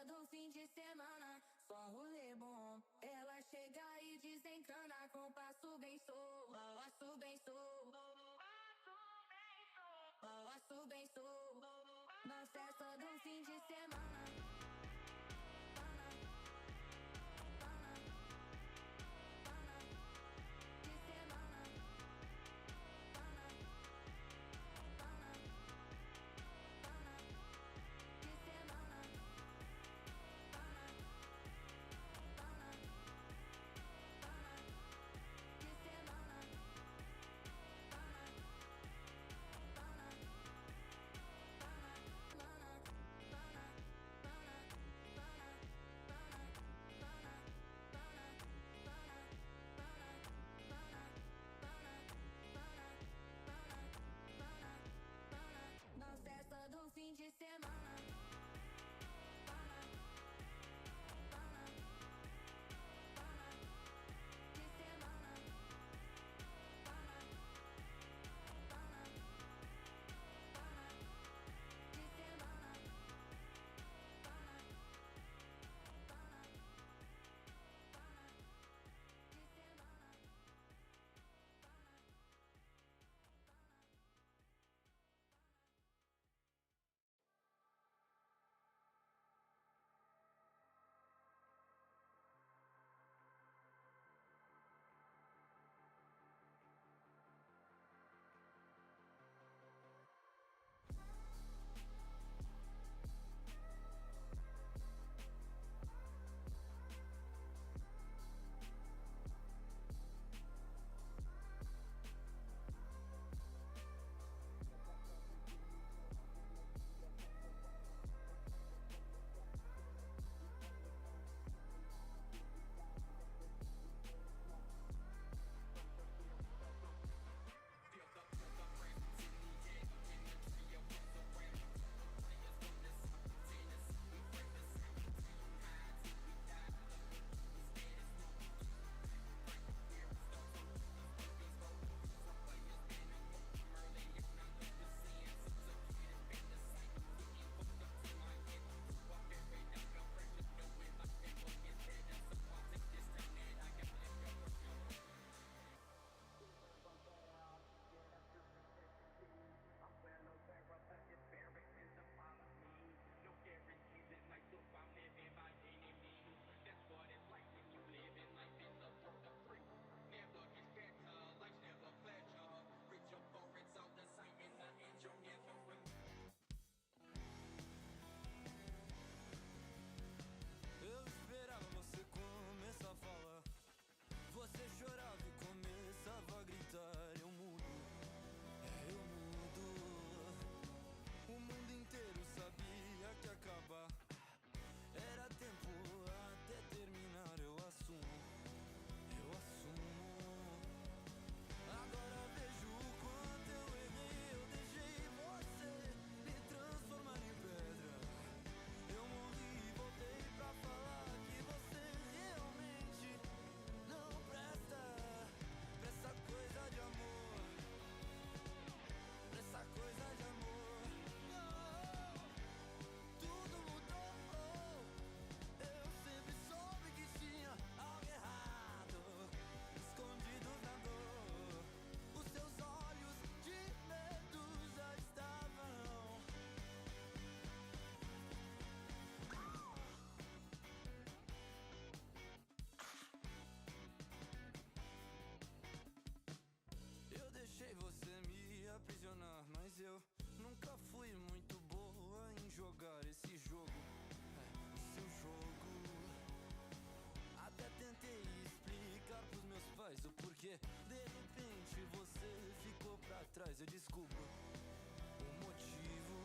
festa do fim de semana, só rolê bom. Ela chega e desencana com passo bem solto. Passo bem solto. Passo bem solto. Na festa do fim de semana. Na festa do fim de semana. Eu esperava você começar a falar. Você chorava e começava a gritar. Eu mudo, eu mudo. O mundo inteiro sabia que ia acabar. Era tempo até terminar. Eu assumo, eu assumo. Agora vejo o quanto eu errei. Eu deixei você me transformar em pedra. Eu morri e voltei pra falar que você realmente não presta pra essa coisa de amor, pra essa coisa de amor. Não, tudo mudou. Eu sempre soube que tinha algo errado, escondido na dor. Os seus olhos de medo já estavam. Eu deixei você me aprisionar, mas eu nunca fui muito boa em jogar esse jogo, seu jogo. Até tentei explicar pros meus pais o porquê. De repente você ficou pra trás. Eu descubro o motivo.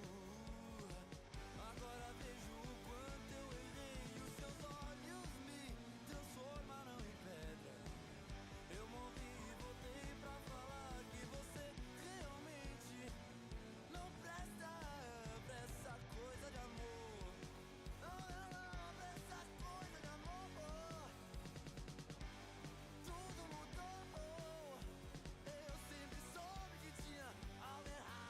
Agora vejo o quanto eu errei. Os seus olhos me transformaram em pedra. Eu morri e voltei pra falar que você realmente não presta pra essa coisa de amor. Não, não, não, pra essa coisa de amor. Tudo mudou. Eu sempre soube que tinha algo errado.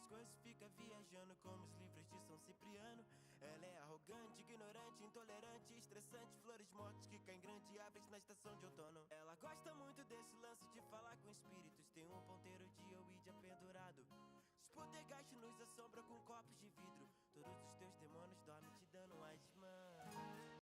coisas, fica viajando como os livros de São Cipriano. Ela é arrogante, ignorante, intolerante, estressante, flores mortas que caem grande e aves na estação de outono. Ela gosta muito desse lance de falar com espíritos, tem um ponteiro de Ouija pendurado. Sputtergeist nos assombra com copos de vidro. Todos os teus demônios